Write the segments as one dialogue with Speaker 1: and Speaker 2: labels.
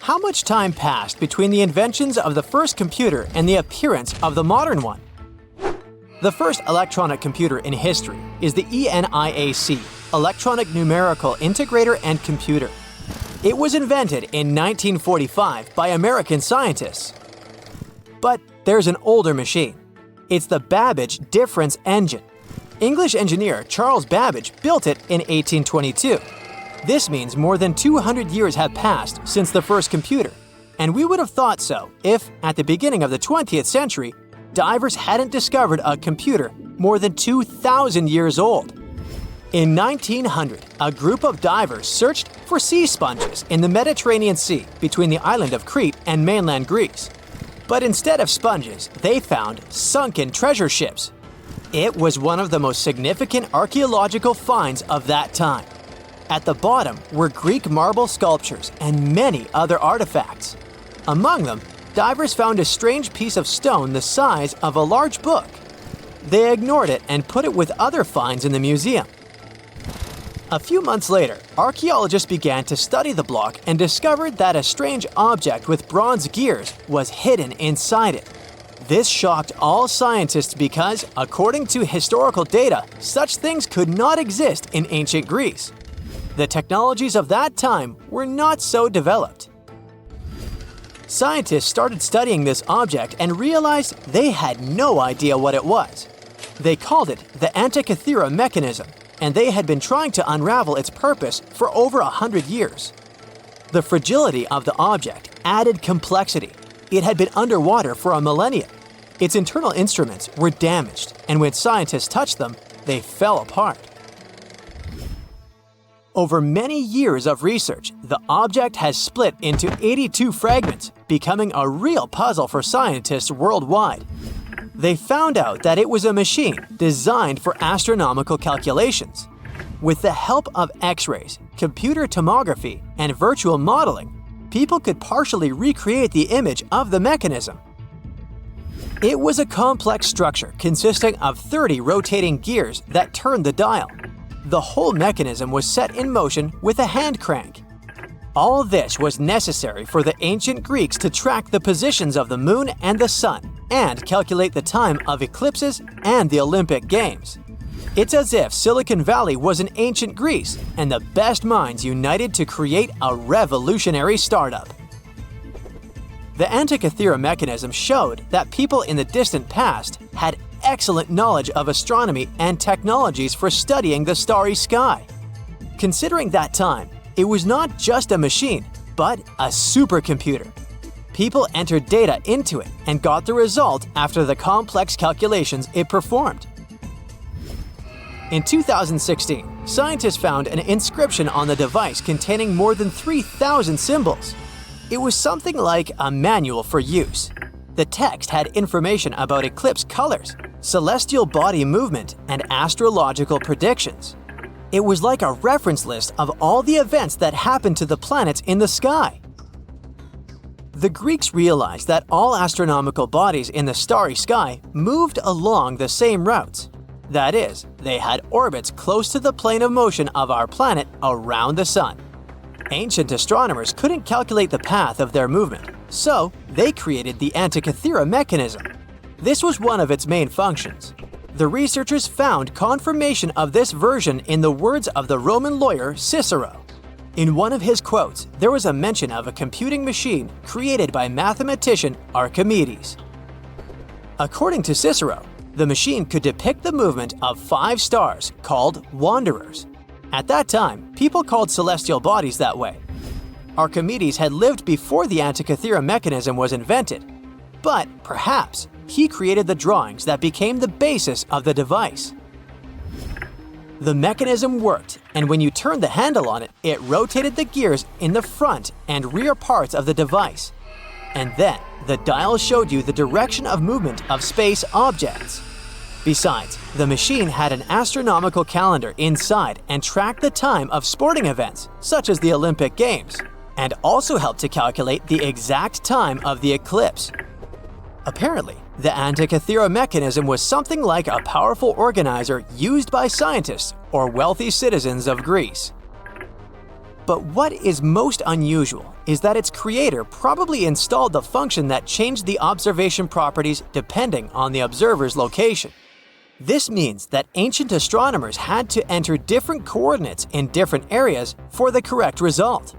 Speaker 1: How much time passed between the inventions of the first computer and the appearance of the modern one? The first electronic computer in history is the ENIAC, Electronic Numerical Integrator and Computer. It was invented in 1945 by American scientists. But there's an older machine. It's the Babbage difference engine. English engineer Charles Babbage built it in 1822. This means more than 200 years have passed since the first computer, and we would have thought so if, at the beginning of the 20th century, divers hadn't discovered a computer more than 2,000 years old. In 1900, a group of divers searched for sea sponges in the Mediterranean Sea between the island of Crete and mainland Greece. But instead of sponges, they found sunken treasure ships. It was one of the most significant archaeological finds of that time. At the bottom were Greek marble sculptures and many other artifacts. Among them, divers found a strange piece of stone the size of a large book. They ignored it and put it with other finds in the museum. A few months later, archaeologists began to study the block and discovered that a strange object with bronze gears was hidden inside it. This shocked all scientists because, according to historical data, such things could not exist in ancient Greece. The technologies of that time were not so developed. Scientists started studying this object and realized they had no idea what it was. They called it the Antikythera mechanism, and they had been trying to unravel its purpose for over 100 years. The fragility of the object added complexity. It had been underwater for a millennia. Its internal instruments were damaged, and when scientists touched them, they fell apart. Over many years of research, the object has split into 82 fragments, becoming a real puzzle for scientists worldwide. They found out that it was a machine designed for astronomical calculations. With the help of X-rays, computer tomography, and virtual modeling, people could partially recreate the image of the mechanism. It was a complex structure consisting of 30 rotating gears that turned the dial. The whole mechanism was set in motion with a hand crank. All this was necessary for the ancient Greeks to track the positions of the moon and the sun and calculate the time of eclipses and the Olympic Games. It's as if Silicon Valley was in ancient Greece and the best minds united to create a revolutionary startup. The Antikythera mechanism showed that people in the distant past had excellent knowledge of astronomy and technologies for studying the starry sky. Considering that time, it was not just a machine, but a supercomputer. People entered data into it and got the result after the complex calculations it performed. In 2016, scientists found an inscription on the device containing more than 3,000 symbols. It was something like a manual for use. The text had information about eclipse colors, celestial body movement, and astrological predictions. It was like a reference list of all the events that happened to the planets in the sky. The Greeks realized that all astronomical bodies in the starry sky moved along the same routes. That is, they had orbits close to the plane of motion of our planet around the sun. Ancient astronomers couldn't calculate the path of their movement, so they created the Antikythera mechanism. This was one of its main functions. The researchers found confirmation of this version in the words of the Roman lawyer Cicero. In one of his quotes, there was a mention of a computing machine created by mathematician Archimedes. According to Cicero, the machine could depict the movement of 5 stars called wanderers. At that time, people called celestial bodies that way. Archimedes had lived before the Antikythera mechanism was invented, but perhaps he created the drawings that became the basis of the device. The mechanism worked, and when you turned the handle on it, it rotated the gears in the front and rear parts of the device. And then, the dial showed you the direction of movement of space objects. Besides, the machine had an astronomical calendar inside and tracked the time of sporting events, such as the Olympic Games, and also helped to calculate the exact time of the eclipse. Apparently, the Antikythera mechanism was something like a powerful organizer used by scientists or wealthy citizens of Greece. But what is most unusual is that its creator probably installed the function that changed the observation properties depending on the observer's location. This means that ancient astronomers had to enter different coordinates in different areas for the correct result.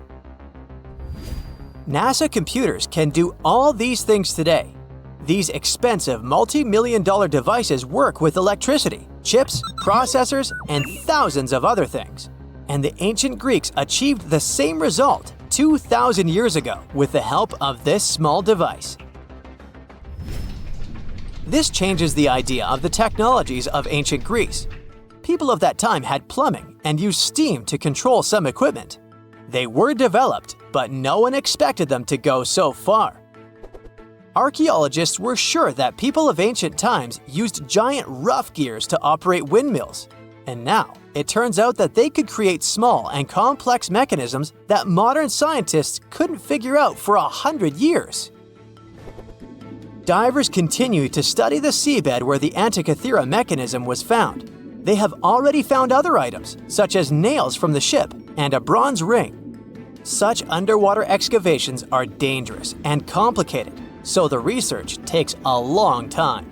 Speaker 1: NASA computers can do all these things today. These expensive multi-million-dollar devices work with electricity, chips, processors, and thousands of other things. And the ancient Greeks achieved the same result 2,000 years ago with the help of this small device. This changes the idea of the technologies of ancient Greece. People of that time had plumbing and used steam to control some equipment. They were developed, but no one expected them to go so far. Archaeologists were sure that people of ancient times used giant rough gears to operate windmills. And now, it turns out that they could create small and complex mechanisms that modern scientists couldn't figure out for 100 years. Divers continue to study the seabed where the Antikythera mechanism was found. They have already found other items, such as nails from the ship and a bronze ring. Such underwater excavations are dangerous and complicated, so the research takes a long time.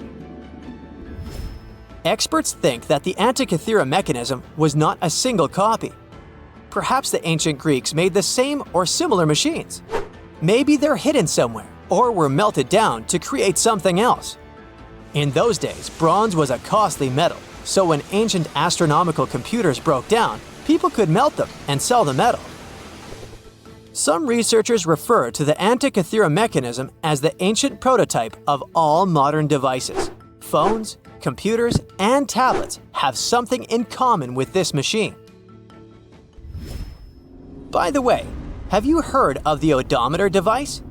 Speaker 1: Experts think that the Antikythera mechanism was not a single copy. Perhaps the ancient Greeks made the same or similar machines. Maybe they're hidden somewhere or were melted down to create something else. In those days, bronze was a costly metal, so when ancient astronomical computers broke down, people could melt them and sell the metal. Some researchers refer to the Antikythera mechanism as the ancient prototype of all modern devices. Phones, computers, and tablets have something in common with this machine. By the way, have you heard of the odometer device?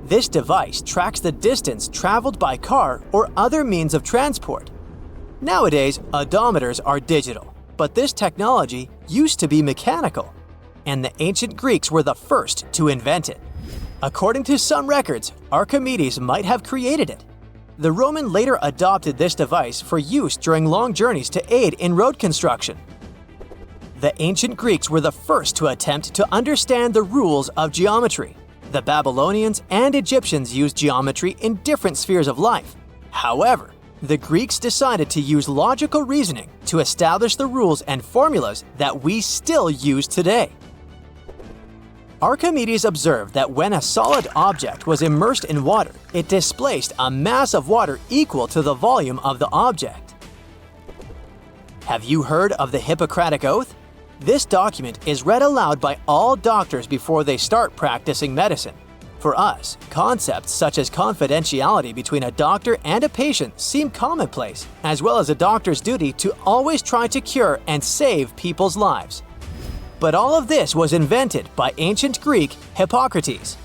Speaker 1: This device tracks the distance traveled by car or other means of transport. Nowadays, odometers are digital, but this technology used to be mechanical, and the ancient Greeks were the first to invent it. According to some records, Archimedes might have created it. The Roman later adopted this device for use during long journeys to aid in road construction. The ancient Greeks were the first to attempt to understand the rules of geometry. The Babylonians and Egyptians used geometry in different spheres of life. However, the Greeks decided to use logical reasoning to establish the rules and formulas that we still use today. Archimedes observed that when a solid object was immersed in water, it displaced a mass of water equal to the volume of the object. Have you heard of the Hippocratic Oath? This document is read aloud by all doctors before they start practicing medicine. For us, concepts such as confidentiality between a doctor and a patient seem commonplace, as well as a doctor's duty to always try to cure and save people's lives. But all of this was invented by ancient Greek Hippocrates.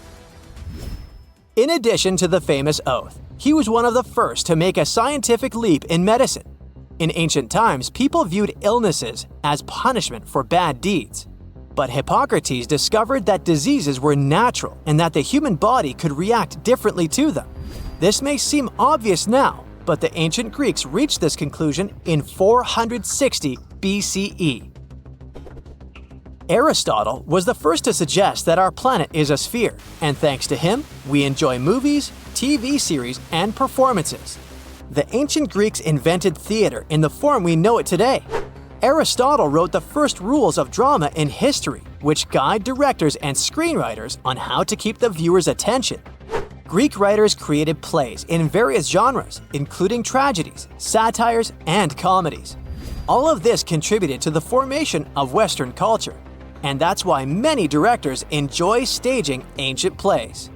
Speaker 1: In addition to the famous oath, he was one of the first to make a scientific leap in medicine. In ancient times, people viewed illnesses as punishment for bad deeds. But Hippocrates discovered that diseases were natural and that the human body could react differently to them. This may seem obvious now, but the ancient Greeks reached this conclusion in 460 BCE. Aristotle was the first to suggest that our planet is a sphere, and thanks to him, we enjoy movies, TV series, and performances. The ancient Greeks invented theater in the form we know it today. Aristotle wrote the first rules of drama in history, which guide directors and screenwriters on how to keep the viewer's attention. Greek writers created plays in various genres, including tragedies, satires, and comedies. All of this contributed to the formation of Western culture, and that's why many directors enjoy staging ancient plays.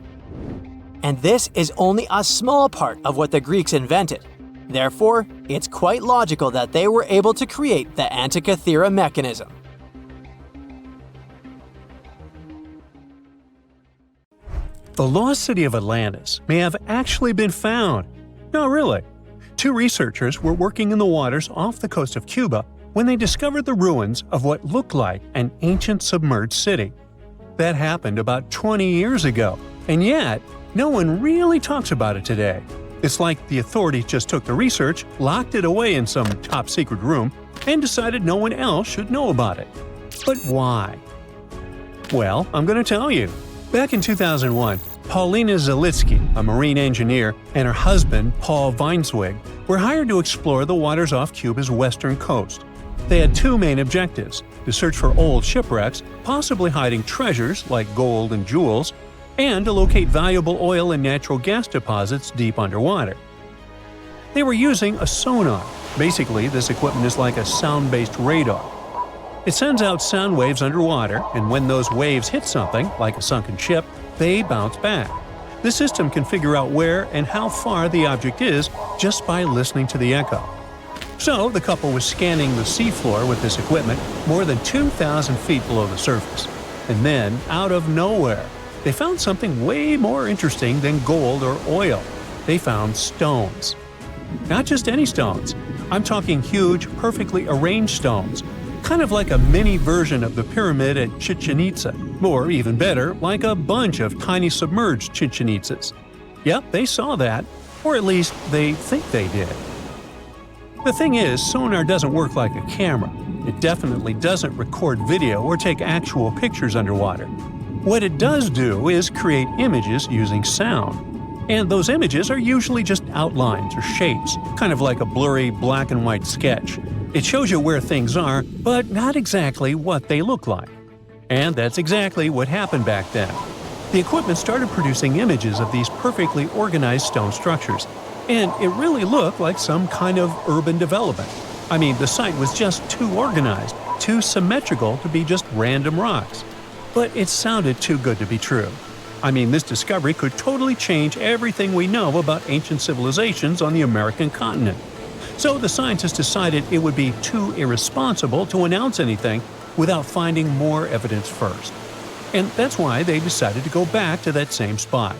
Speaker 1: And this is only a small part of what the Greeks invented. Therefore, it's quite logical that they were able to create the Antikythera mechanism.
Speaker 2: The lost city of Atlantis may have actually been found. Not really. Two researchers were working in the waters off the coast of Cuba when they discovered the ruins of what looked like an ancient submerged city. That happened about 20 years ago, and yet no one really talks about it today. It's like the authorities just took the research, locked it away in some top-secret room, and decided no one else should know about it. But why? Well, I'm going to tell you. Back in 2001, Paulina Zalitsky, a marine engineer, and her husband, Paul Weinswig, were hired to explore the waters off Cuba's western coast. They had two main objectives: to search for old shipwrecks, possibly hiding treasures like gold and jewels, and to locate valuable oil and natural gas deposits deep underwater. They were using a sonar. Basically, this equipment is like a sound-based radar. It sends out sound waves underwater, and when those waves hit something, like a sunken ship, they bounce back. The system can figure out where and how far the object is just by listening to the echo. So, the couple was scanning the seafloor with this equipment more than 2,000 feet below the surface. And then, out of nowhere, they found something way more interesting than gold or oil. They found stones. Not just any stones. I'm talking huge, perfectly arranged stones. Kind of like a mini version of the pyramid at Chichen Itza, or even better, like a bunch of tiny submerged Chichen Itzas. Yep, they saw that, or at least they think they did. The thing is, sonar doesn't work like a camera. It definitely doesn't record video or take actual pictures underwater. What it does do is create images using sound. And those images are usually just outlines or shapes, kind of like a blurry black and white sketch. It shows you where things are, but not exactly what they look like. And that's exactly what happened back then. The equipment started producing images of these perfectly organized stone structures, and it really looked like some kind of urban development. I mean, the site was just too organized, too symmetrical to be just random rocks. But it sounded too good to be true. I mean, this discovery could totally change everything we know about ancient civilizations on the American continent. So the scientists decided it would be too irresponsible to announce anything without finding more evidence first. And that's why they decided to go back to that same spot.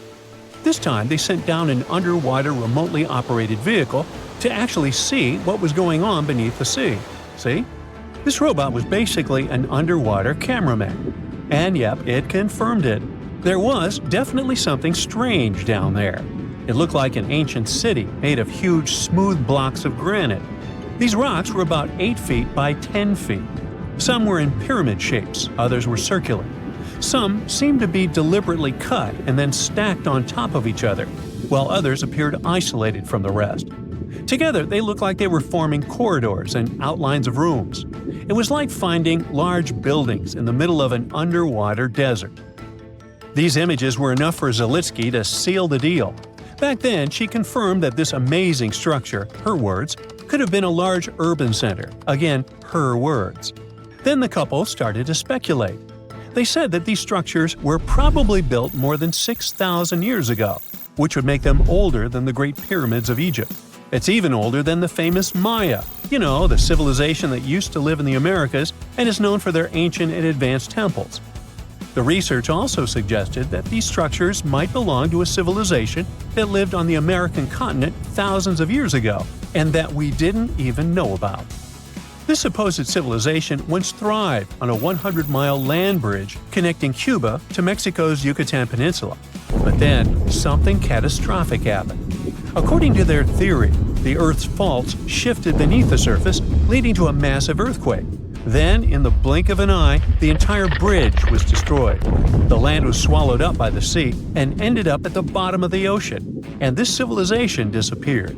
Speaker 2: This time they sent down an underwater remotely operated vehicle to actually see what was going on beneath the sea. See? This robot was basically an underwater cameraman. And yep, it confirmed it. There was definitely something strange down there. It looked like an ancient city made of huge, smooth blocks of granite. These rocks were about 8 feet by 10 feet. Some were in pyramid shapes, others were circular. Some seemed to be deliberately cut and then stacked on top of each other, while others appeared isolated from the rest. Together, they looked like they were forming corridors and outlines of rooms. It was like finding large buildings in the middle of an underwater desert. These images were enough for Zalitsky to seal the deal. Back then, she confirmed that this amazing structure, her words, could have been a large urban center. Again, her words. Then the couple started to speculate. They said that these structures were probably built more than 6,000 years ago, which would make them older than the Great Pyramids of Egypt. It's even older than the famous Maya, the civilization that used to live in the Americas and is known for their ancient and advanced temples. The research also suggested that these structures might belong to a civilization that lived on the American continent thousands of years ago, and that we didn't even know about. This supposed civilization once thrived on a 100-mile land bridge connecting Cuba to Mexico's Yucatan Peninsula. But then, something catastrophic happened. According to their theory, the Earth's faults shifted beneath the surface, leading to a massive earthquake. Then, in the blink of an eye, the entire bridge was destroyed. The land was swallowed up by the sea and ended up at the bottom of the ocean, and this civilization disappeared.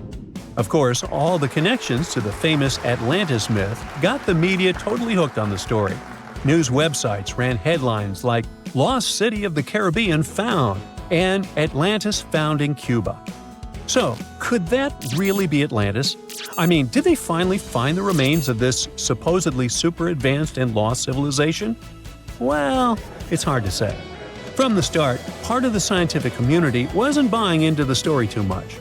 Speaker 2: Of course, all the connections to the famous Atlantis myth got the media totally hooked on the story. News websites ran headlines like "Lost City of the Caribbean Found" and "Atlantis Found in Cuba." So, could that really be Atlantis? I mean, did they finally find the remains of this supposedly super advanced and lost civilization? Well, it's hard to say. From the start, part of the scientific community wasn't buying into the story too much.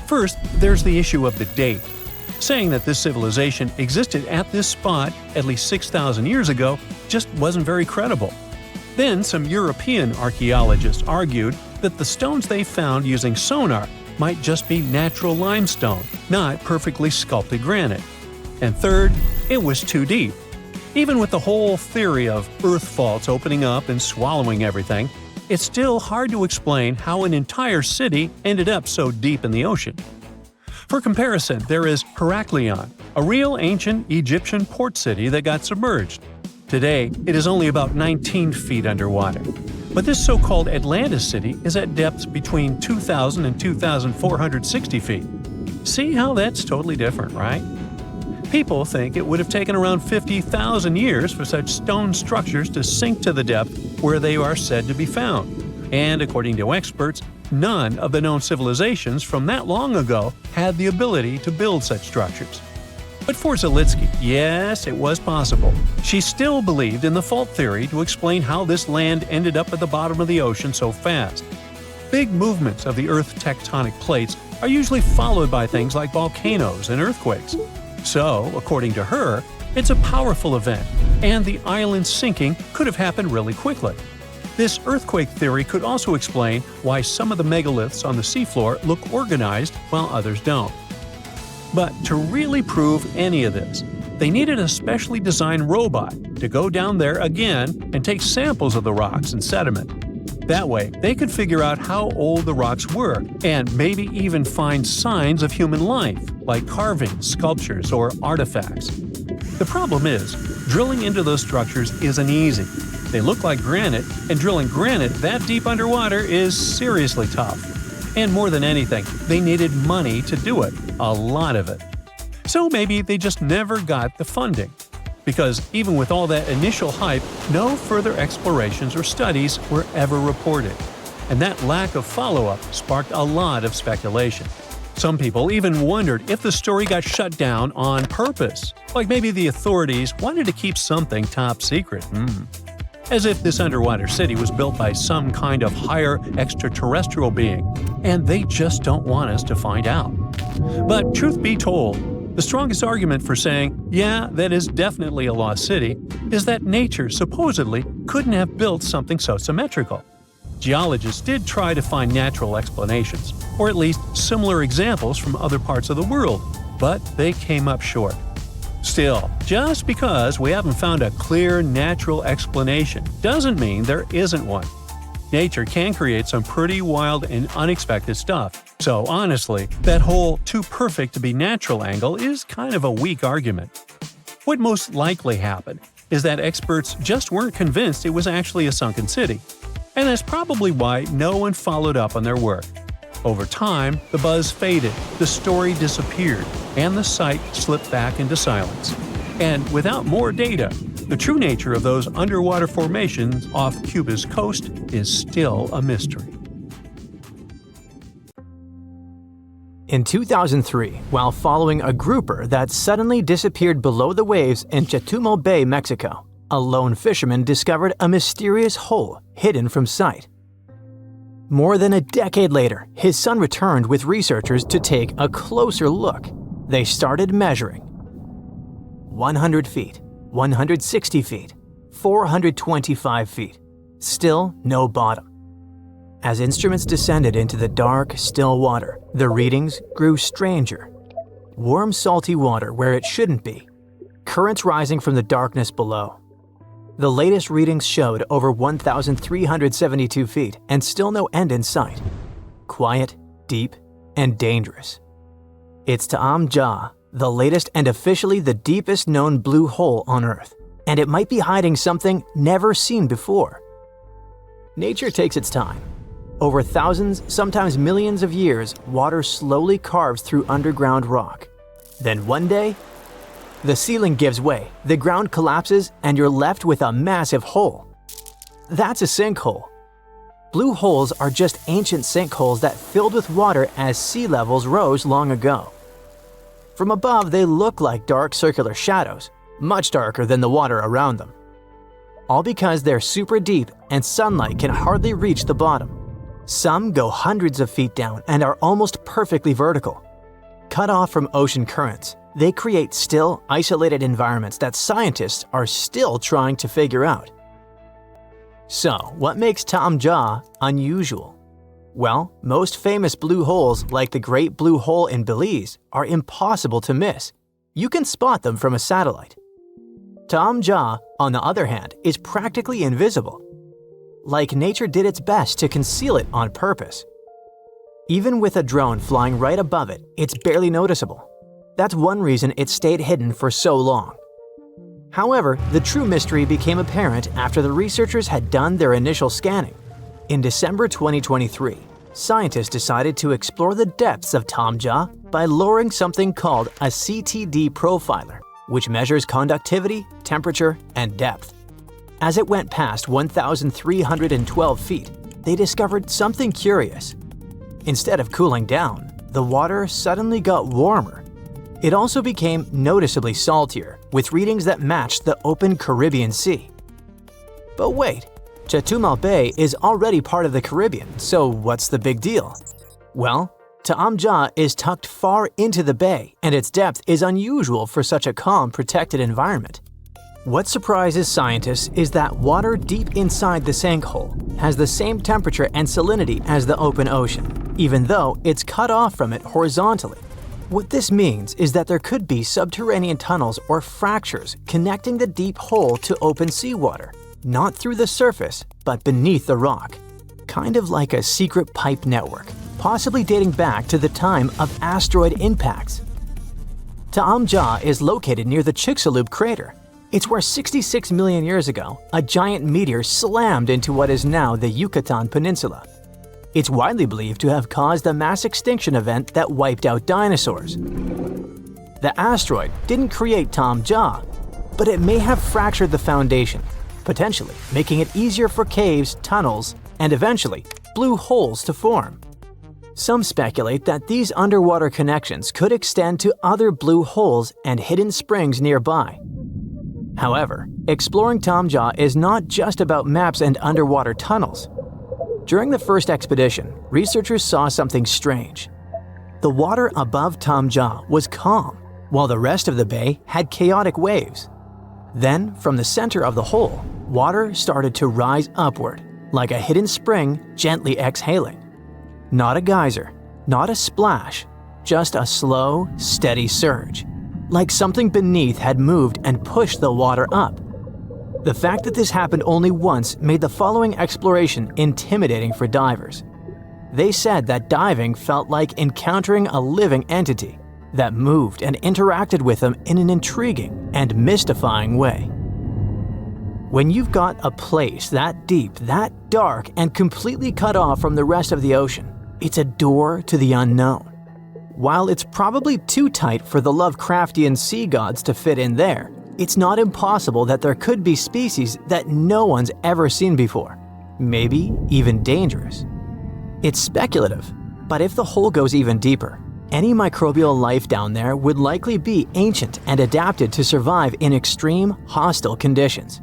Speaker 2: First, there's the issue of the date. Saying that this civilization existed at this spot at least 6,000 years ago just wasn't very credible. Then, some European archaeologists argued that the stones they found using sonar might just be natural limestone, not perfectly sculpted granite. And third, it was too deep. Even with the whole theory of Earth faults opening up and swallowing everything, it's still hard to explain how an entire city ended up so deep in the ocean. For comparison, there is Heraklion, a real ancient Egyptian port city that got submerged. Today, it is only about 19 feet underwater. But this so-called Atlantis city is at depths between 2,000 and 2,460 feet. See how that's totally different, right? People think it would have taken around 50,000 years for such stone structures to sink to the depth where they are said to be found. And according to experts, none of the known civilizations from that long ago had the ability to build such structures. But for Zalitsky, yes, it was possible. She still believed in the fault theory to explain how this land ended up at the bottom of the ocean so fast. Big movements of the Earth's tectonic plates are usually followed by things like volcanoes and earthquakes. So, according to her, it's a powerful event, and the island sinking could have happened really quickly. This earthquake theory could also explain why some of the megaliths on the seafloor look organized while others don't. But to really prove any of this, they needed a specially designed robot to go down there again and take samples of the rocks and sediment. That way, they could figure out how old the rocks were and maybe even find signs of human life, like carvings, sculptures, or artifacts. The problem is, drilling into those structures isn't easy. They look like granite, and drilling granite that deep underwater is seriously tough. And more than anything, they needed money to do it, a lot of it. So maybe they just never got the funding. Because even with all that initial hype, no further explorations or studies were ever reported. And that lack of follow-up sparked a lot of speculation. Some people even wondered if the story got shut down on purpose, like maybe the authorities wanted to keep something top secret. As if this underwater city was built by some kind of higher extraterrestrial being, and they just don't want us to find out. But truth be told, the strongest argument for saying, yeah, that is definitely a lost city, is that nature supposedly couldn't have built something so symmetrical. Geologists did try to find natural explanations, or at least similar examples from other parts of the world, but they came up short. Still, just because we haven't found a clear natural explanation doesn't mean there isn't one. Nature can create some pretty wild and unexpected stuff, so honestly, that whole too perfect to be natural angle is kind of a weak argument. What most likely happened is that experts just weren't convinced it was actually a sunken city, and that's probably why no one followed up on their work. Over time, the buzz faded, the story disappeared, and the site slipped back into silence. And without more data, the true nature of those underwater formations off Cuba's coast is still a mystery.
Speaker 1: In 2003, while following a grouper that suddenly disappeared below the waves in Chetumal Bay, Mexico, a lone fisherman discovered a mysterious hole hidden from sight. More than a decade later, his son returned with researchers to take a closer look. They started measuring. 100 feet, 160 feet, 425 feet. Still no bottom. As instruments descended into the dark, still water, the readings grew stranger. Warm, salty water where it shouldn't be. Currents rising from the darkness below. The latest readings showed over 1,372 feet and still no end in sight. Quiet, deep, and dangerous. It's Taam Ja, the latest and officially the deepest known blue hole on Earth, and it might be hiding something never seen before. Nature takes its time. Over thousands, sometimes millions of years, water slowly carves through underground rock. Then one day, the ceiling gives way, the ground collapses, and you're left with a massive hole. That's a sinkhole. Blue holes are just ancient sinkholes that filled with water as sea levels rose long ago. From above, they look like dark circular shadows, much darker than the water around them. All because they're super deep and sunlight can hardly reach the bottom. Some go hundreds of feet down and are almost perfectly vertical. Cut off from ocean currents, they create still, isolated environments that scientists are still trying to figure out. So, what makes Taam Ja unusual? Well, most famous blue holes, like the Great Blue Hole in Belize, are impossible to miss. You can spot them from a satellite. Taam Ja, on the other hand, is practically invisible. Like nature did its best to conceal it on purpose. Even with a drone flying right above it, it's barely noticeable. That's one reason it stayed hidden for so long. However, the true mystery became apparent after the researchers had done their initial scanning. In December 2023, scientists decided to explore the depths of Taam Ja by lowering something called a CTD profiler, which measures conductivity, temperature, and depth. As it went past 1,312 feet, they discovered something curious. Instead of cooling down, the water suddenly got warmer. It also became noticeably saltier, with readings that matched the open Caribbean Sea. But wait, Chetumal Bay is already part of the Caribbean, so what's the big deal? Well, Taam Ja is tucked far into the bay, and its depth is unusual for such a calm, protected environment. What surprises scientists is that water deep inside the sinkhole has the same temperature and salinity as the open ocean, even though it's cut off from it horizontally. What this means is that there could be subterranean tunnels or fractures connecting the deep hole to open seawater, not through the surface, but beneath the rock. Kind of like a secret pipe network, possibly dating back to the time of asteroid impacts. Taam Ja is located near the Chicxulub crater. It's where 66 million years ago, a giant meteor slammed into what is now the Yucatan Peninsula. It's widely believed to have caused a mass extinction event that wiped out dinosaurs. The asteroid didn't create Taam Ja, but it may have fractured the foundation, potentially making it easier for caves, tunnels, and eventually blue holes to form. Some speculate that these underwater connections could extend to other blue holes and hidden springs nearby. However, exploring Taam Ja is not just about maps and underwater tunnels. During the first expedition, researchers saw something strange. The water above Taam Ja was calm, while the rest of the bay had chaotic waves. Then, from the center of the hole, water started to rise upward, like a hidden spring gently exhaling. Not a geyser, not a splash, just a slow, steady surge, like something beneath had moved and pushed the water up. The fact that this happened only once made the following exploration intimidating for divers. They said that diving felt like encountering a living entity that moved and interacted with them in an intriguing and mystifying way. When you've got a place that deep, that dark, and completely cut off from the rest of the ocean, it's a door to the unknown. While it's probably too tight for the Lovecraftian sea gods to fit in there, it's not impossible that there could be species that no one's ever seen before, maybe even dangerous. It's speculative, but if the hole goes even deeper, any microbial life down there would likely be ancient and adapted to survive in extreme, hostile conditions.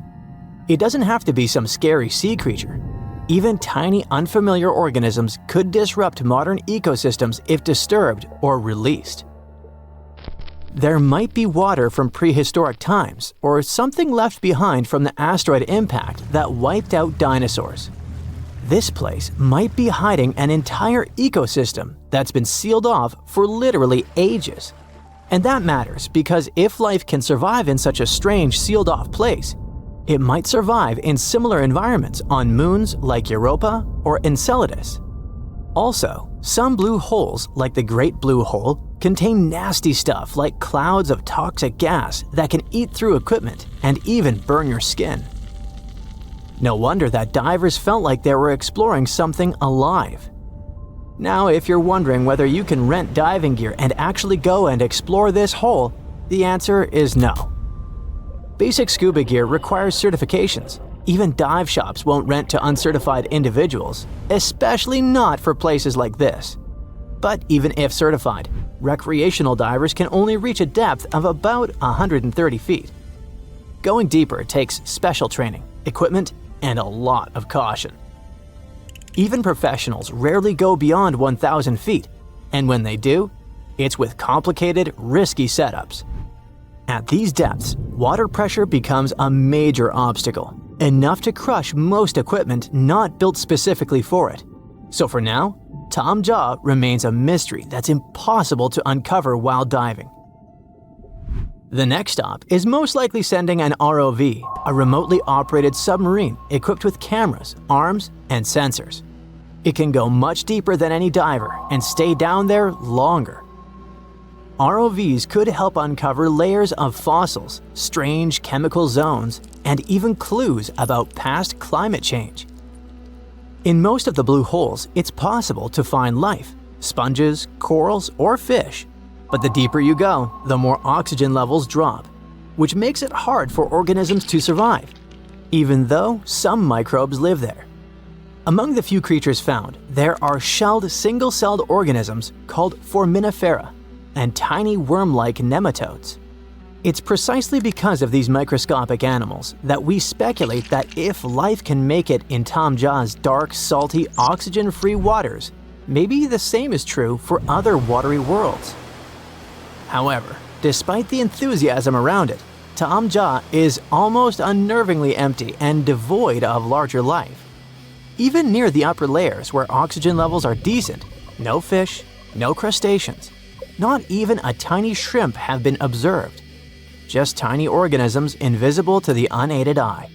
Speaker 1: It doesn't have to be some scary sea creature. Even tiny, unfamiliar organisms could disrupt modern ecosystems if disturbed or released. There might be water from prehistoric times or something left behind from the asteroid impact that wiped out dinosaurs. This place might be hiding an entire ecosystem that's been sealed off for literally ages. And that matters because if life can survive in such a strange sealed-off place, it might survive in similar environments on moons like Europa or Enceladus. Also, some blue holes, like the Great Blue Hole, contain nasty stuff like clouds of toxic gas that can eat through equipment and even burn your skin. No wonder that divers felt like they were exploring something alive. Now, if you're wondering whether you can rent diving gear and actually go and explore this hole, the answer is no. Basic scuba gear requires certifications. Even dive shops won't rent to uncertified individuals, especially not for places like this. But even if certified, recreational divers can only reach a depth of about 130 feet. Going deeper takes special training, equipment, and a lot of caution. Even professionals rarely go beyond 1,000 feet, and when they do, it's with complicated, risky setups. At these depths, water pressure becomes a major obstacle, enough to crush most equipment not built specifically for it. So for now, Taam Ja remains a mystery that's impossible to uncover while diving. The next stop is most likely sending an ROV, a remotely operated submarine equipped with cameras, arms, and sensors. It can go much deeper than any diver and stay down there longer. ROVs could help uncover layers of fossils, strange chemical zones, and even clues about past climate change. In most of the blue holes, it's possible to find life, sponges, corals, or fish. But the deeper you go, the more oxygen levels drop, which makes it hard for organisms to survive, even though some microbes live there. Among the few creatures found, there are shelled single-celled organisms called foraminifera and tiny worm-like nematodes. It's precisely because of these microscopic animals that we speculate that if life can make it in Taam Ja's dark, salty, oxygen-free waters, maybe the same is true for other watery worlds. However, despite the enthusiasm around it, Taam Ja is almost unnervingly empty and devoid of larger life. Even near the upper layers where oxygen levels are decent, no fish, no crustaceans, not even a tiny shrimp have been observed. Just tiny organisms invisible to the unaided eye.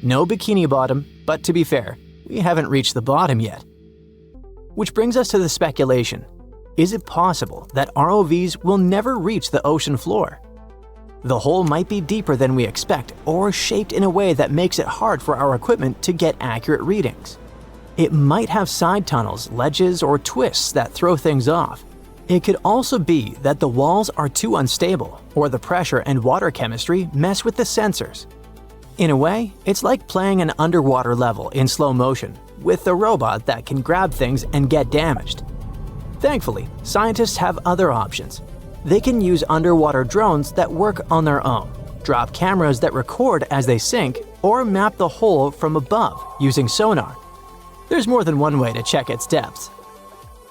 Speaker 1: No bikini bottom, but to be fair, we haven't reached the bottom yet. Which brings us to the speculation. Is it possible that ROVs will never reach the ocean floor? The hole might be deeper than we expect or shaped in a way that makes it hard for our equipment to get accurate readings. It might have side tunnels, ledges, or twists that throw things off. It could also be that the walls are too unstable or the pressure and water chemistry mess with the sensors. In a way, it's like playing an underwater level in slow motion with a robot that can grab things and get damaged. Thankfully, scientists have other options. They can use underwater drones that work on their own, drop cameras that record as they sink, or map the hole from above using sonar. There's more than one way to check its depths.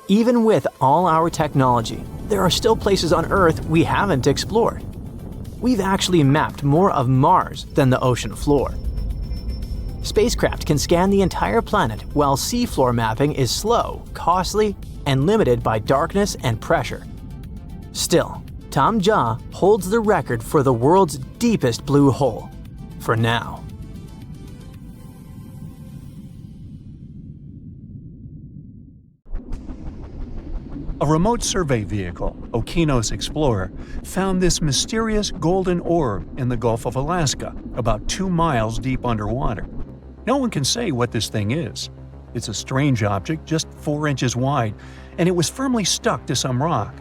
Speaker 1: Even with all our technology, there are still places on Earth we haven't explored. We've actually mapped more of Mars than the ocean floor. Spacecraft can scan the entire planet while seafloor mapping is slow, costly, and limited by darkness and pressure. Still, Taam Ja holds the record for the world's deepest blue hole, for now.
Speaker 2: A remote survey vehicle, Okeanos Explorer, found this mysterious golden orb in the Gulf of Alaska, about 2 miles deep underwater. No one can say what this thing is. It's a strange object just 4 inches wide, and it was firmly stuck to some rock.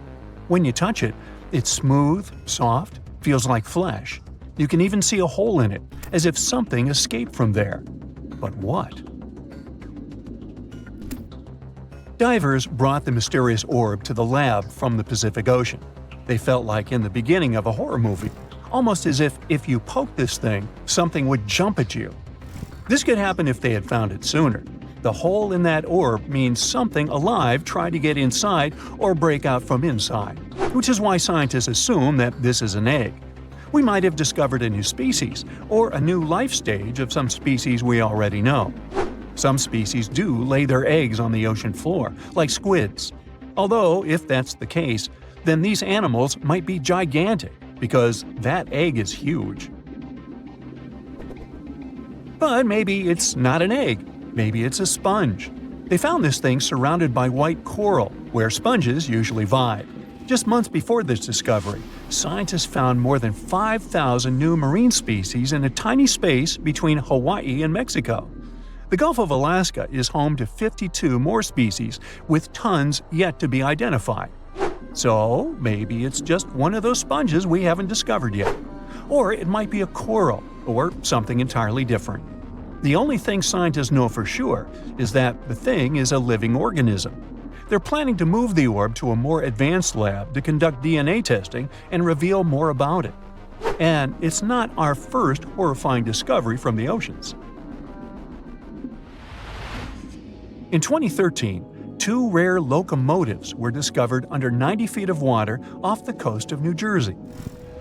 Speaker 2: When you touch it, it's smooth, soft, feels like flesh. You can even see a hole in it, as if something escaped from there. But what? Divers brought the mysterious orb to the lab from the Pacific Ocean. They felt like in the beginning of a horror movie, almost as if you poked this thing, something would jump at you. This could happen if they had found it sooner. The hole in that orb means something alive tried to get inside or break out from inside, which is why scientists assume that this is an egg. We might have discovered a new species, or a new life stage of some species we already know. Some species do lay their eggs on the ocean floor, like squids. Although, if that's the case, then these animals might be gigantic, because that egg is huge. But maybe it's not an egg. Maybe it's a sponge. They found this thing surrounded by white coral, where sponges usually vibe. Just months before this discovery, scientists found more than 5,000 new marine species in a tiny space between Hawaii and Mexico. The Gulf of Alaska is home to 52 more species, with tons yet to be identified. So maybe it's just one of those sponges we haven't discovered yet. Or it might be a coral, or something entirely different. The only thing scientists know for sure is that the thing is a living organism. They're planning to move the orb to a more advanced lab to conduct DNA testing and reveal more about it. And it's not our first horrifying discovery from the oceans. In 2013, 2 rare locomotives were discovered under 90 feet of water off the coast of New Jersey.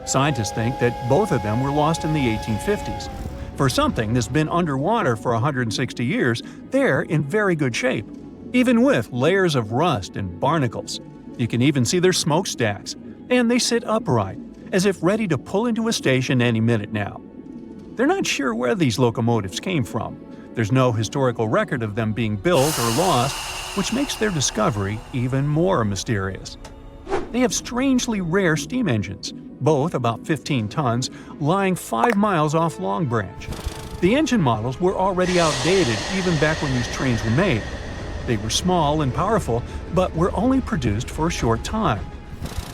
Speaker 2: Scientists think that both of them were lost in the 1850s. For something that's been underwater for 160 years, they're in very good shape, even with layers of rust and barnacles. You can even see their smokestacks, and they sit upright, as if ready to pull into a station any minute now. They're not sure where these locomotives came from. There's no historical record of them being built or lost, which makes their discovery even more mysterious. They have strangely rare steam engines, both about 15 tons, lying 5 miles off Long Branch. The engine models were already outdated even back when these trains were made. They were small and powerful, but were only produced for a short time.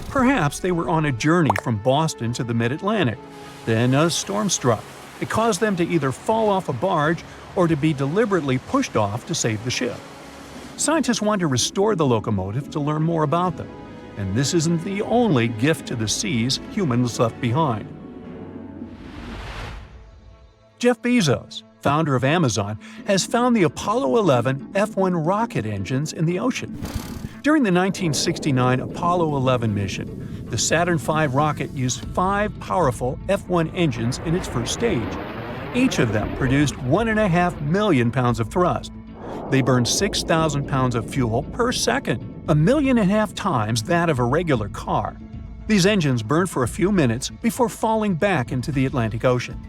Speaker 2: Perhaps they were on a journey from Boston to the mid-Atlantic. Then a storm struck. It caused them to either fall off a barge or to be deliberately pushed off to save the ship. Scientists want to restore the locomotive to learn more about them. And this isn't the only gift to the seas humans left behind. Jeff Bezos, founder of Amazon, has found the Apollo 11 F-1 rocket engines in the ocean. During the 1969 Apollo 11 mission, the Saturn V rocket used 5 powerful F-1 engines in its first stage. Each of them produced 1.5 million pounds of thrust. They burned 6,000 pounds of fuel per second, 1.5 million times that of a regular car. These engines burned for a few minutes before falling back into the Atlantic Ocean.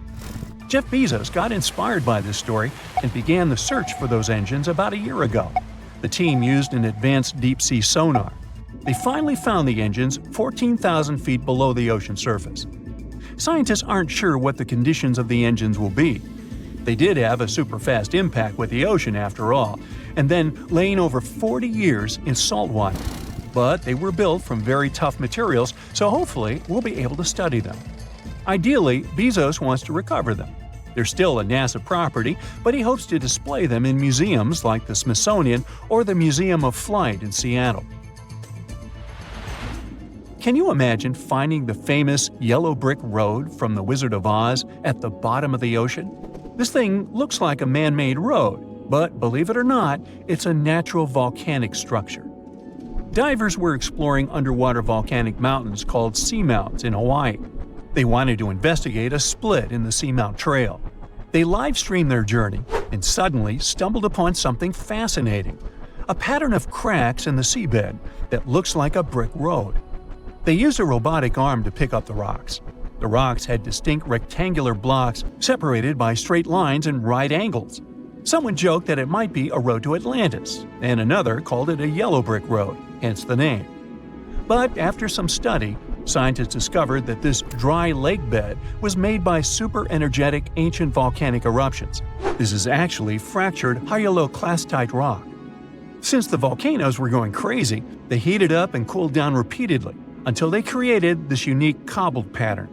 Speaker 2: Jeff Bezos got inspired by this story and began the search for those engines about a year ago. The team used an advanced deep-sea sonar. They finally found the engines 14,000 feet below the ocean surface. Scientists aren't sure what the conditions of the engines will be. They did have a super-fast impact with the ocean after all, and then laying over 40 years in salt water. But they were built from very tough materials, so hopefully we'll be able to study them. Ideally, Bezos wants to recover them. They're still a NASA property, but he hopes to display them in museums like the Smithsonian or the Museum of Flight in Seattle. Can you imagine finding the famous yellow brick road from The Wizard of Oz at the bottom of the ocean? This thing looks like a man-made road, but believe it or not, it's a natural volcanic structure. Divers were exploring underwater volcanic mountains called seamounts in Hawaii. They wanted to investigate a split in the Seamount Trail. They live-streamed their journey and suddenly stumbled upon something fascinating, a pattern of cracks in the seabed that looks like a brick road. They used a robotic arm to pick up the rocks. The rocks had distinct rectangular blocks separated by straight lines and right angles. Someone joked that it might be a road to Atlantis, and another called it a yellow brick road, hence the name. But after some study, scientists discovered that this dry lake bed was made by super-energetic ancient volcanic eruptions. This is actually fractured hyaloclastite rock. Since the volcanoes were going crazy, they heated up and cooled down repeatedly until they created this unique cobbled pattern.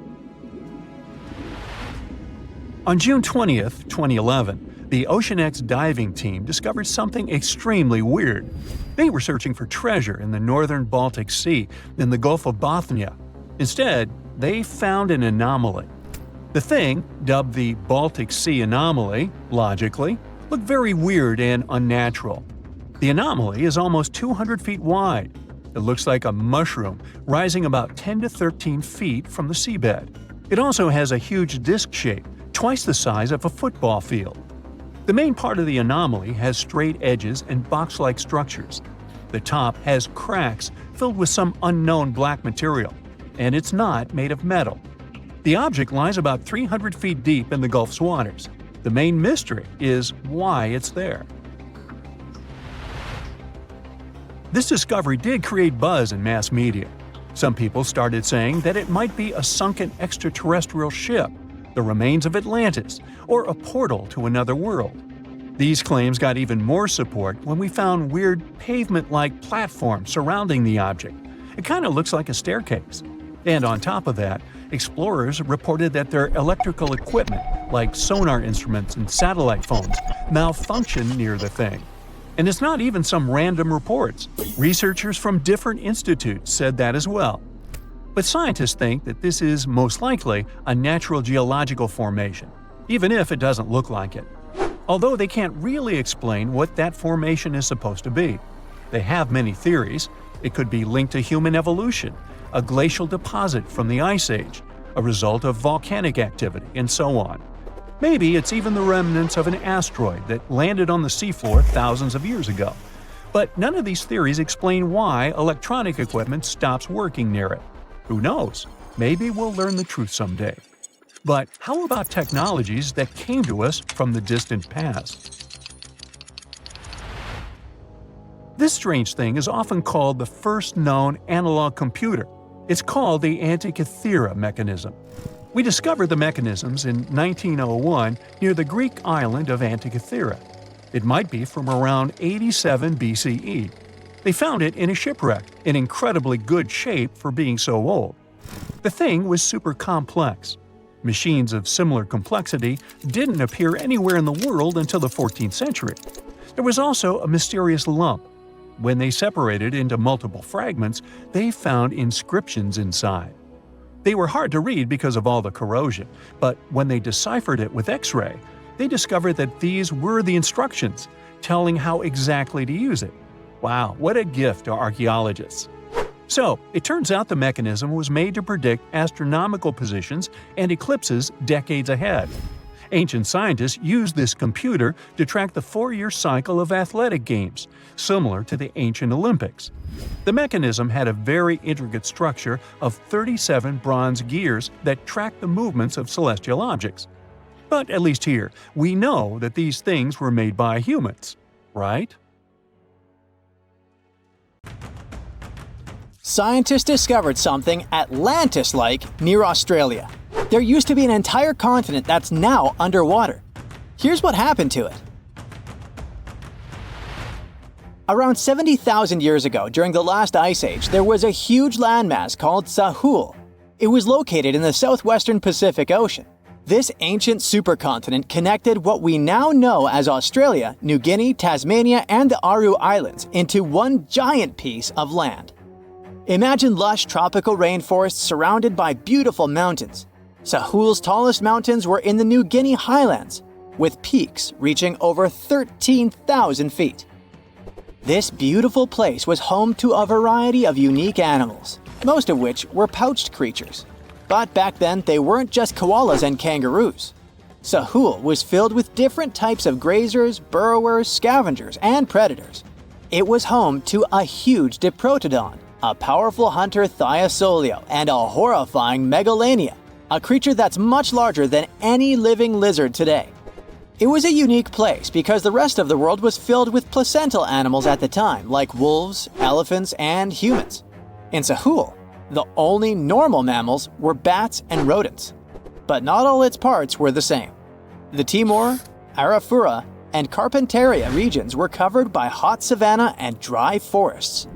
Speaker 2: On June 20, 2011, the Oceanic's diving team discovered something extremely weird. They were searching for treasure in the northern Baltic Sea in the Gulf of Bothnia. Instead, they found an anomaly. The thing, dubbed the Baltic Sea anomaly, logically, looked very weird and unnatural. The anomaly is almost 200 feet wide. It looks like a mushroom, rising about 10 to 13 feet from the seabed. It also has a huge disc shape, twice the size of a football field. The main part of the anomaly has straight edges and box-like structures. The top has cracks filled with some unknown black material, and it's not made of metal. The object lies about 300 feet deep in the Gulf's waters. The main mystery is why it's there. This discovery did create buzz in mass media. Some people started saying that it might be a sunken extraterrestrial ship, the remains of Atlantis, or a portal to another world. These claims got even more support when we found weird pavement-like platforms surrounding the object. It kind of looks like a staircase. And on top of that, explorers reported that their electrical equipment, like sonar instruments and satellite phones, malfunctioned near the thing. And it's not even some random reports. Researchers from different institutes said that as well. But scientists think that this is most likely a natural geological formation, even if it doesn't look like it. Although they can't really explain what that formation is supposed to be. They have many theories. It could be linked to human evolution, a glacial deposit from the Ice Age, a result of volcanic activity, and so on. Maybe it's even the remnants of an asteroid that landed on the seafloor thousands of years ago. But none of these theories explain why electronic equipment stops working near it. Who knows? Maybe we'll learn the truth someday. But how about technologies that came to us from the distant past? This strange thing is often called the first known analog computer. It's called the Antikythera mechanism. We discovered the mechanisms in 1901 near the Greek island of Antikythera. It might be from around 87 BCE. They found it in a shipwreck, in incredibly good shape for being so old. The thing was super complex. Machines of similar complexity didn't appear anywhere in the world until the 14th century. There was also a mysterious lump. When they separated into multiple fragments, they found inscriptions inside. They were hard to read because of all the corrosion, but when they deciphered it with X-ray, they discovered that these were the instructions, telling how exactly to use it. Wow, what a gift to archaeologists! So, it turns out the mechanism was made to predict astronomical positions and eclipses decades ahead. Ancient scientists used this computer to track the 4-year cycle of athletic games, similar to the ancient Olympics. The mechanism had a very intricate structure of 37 bronze gears that tracked the movements of celestial objects. But at least here, we know that these things were made by humans, right?
Speaker 1: Scientists discovered something Atlantis-like near Australia. There used to be an entire continent that's now underwater. Here's what happened to it. Around 70,000 years ago, during the last ice age, there was a huge landmass called Sahul. It was located in the southwestern Pacific Ocean. This ancient supercontinent connected what we now know as Australia, New Guinea, Tasmania, and the Aru Islands into one giant piece of land. Imagine lush tropical rainforests surrounded by beautiful mountains. Sahul's tallest mountains were in the New Guinea highlands, with peaks reaching over 13,000 feet. This beautiful place was home to a variety of unique animals, most of which were pouched creatures. But back then, they weren't just koalas and kangaroos. Sahul was filled with different types of grazers, burrowers, scavengers, and predators. It was home to a huge diprotodon, a powerful hunter Thiosolio, and a horrifying Megalania, a creature that's much larger than any living lizard today. It was a unique place because the rest of the world was filled with placental animals at the time, like wolves, elephants, and humans. In Sahul, the only normal mammals were bats and rodents. But not all its parts were the same. The Timor, Arafura, and Carpentaria regions were covered by hot savanna and dry forests.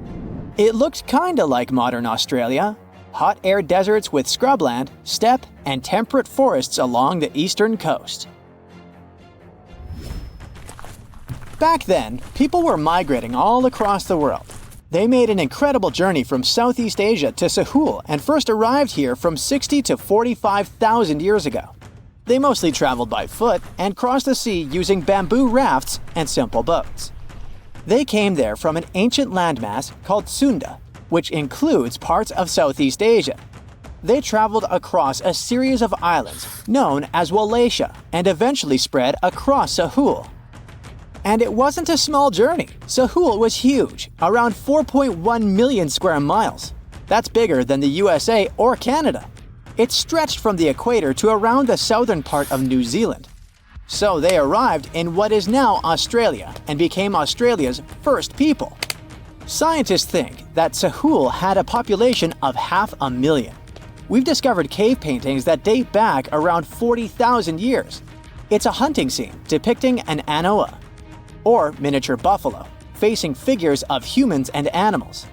Speaker 1: It looked kinda like modern Australia, hot air deserts with scrubland, steppe, and temperate forests along the eastern coast. Back then, people were migrating all across the world. They made an incredible journey from Southeast Asia to Sahul and first arrived here from 60 to 45,000 years ago. They mostly traveled by foot and crossed the sea using bamboo rafts and simple boats. They came there from an ancient landmass called Sunda, which includes parts of Southeast Asia. They traveled across a series of islands known as Wallachia and eventually spread across Sahul. And it wasn't a small journey. Sahul was huge, around 4.1 million square miles. That's bigger than the USA or Canada. It stretched from the equator to around the southern part of New Zealand. So they arrived in what is now Australia and became Australia's first people. Scientists think that Sahul had a population of 500,000. We've discovered cave paintings that date back around 40,000 years. It's a hunting scene depicting an anoa, or miniature buffalo, facing figures of humans and animals.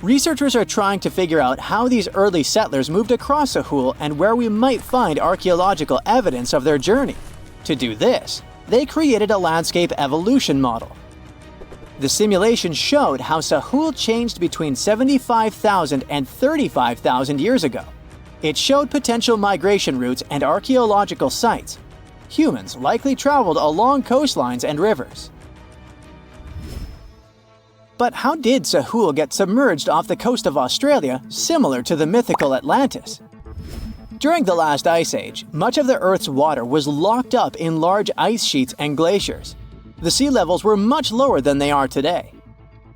Speaker 1: Researchers are trying to figure out how these early settlers moved across Sahul and where we might find archaeological evidence of their journey. To do this, they created a landscape evolution model. The simulation showed how Sahul changed between 75,000 and 35,000 years ago. It showed potential migration routes and archaeological sites. Humans likely traveled along coastlines and rivers. But how did Sahul get submerged off the coast of Australia, similar to the mythical Atlantis? During the last ice age, much of the Earth's water was locked up in large ice sheets and glaciers. The sea levels were much lower than they are today.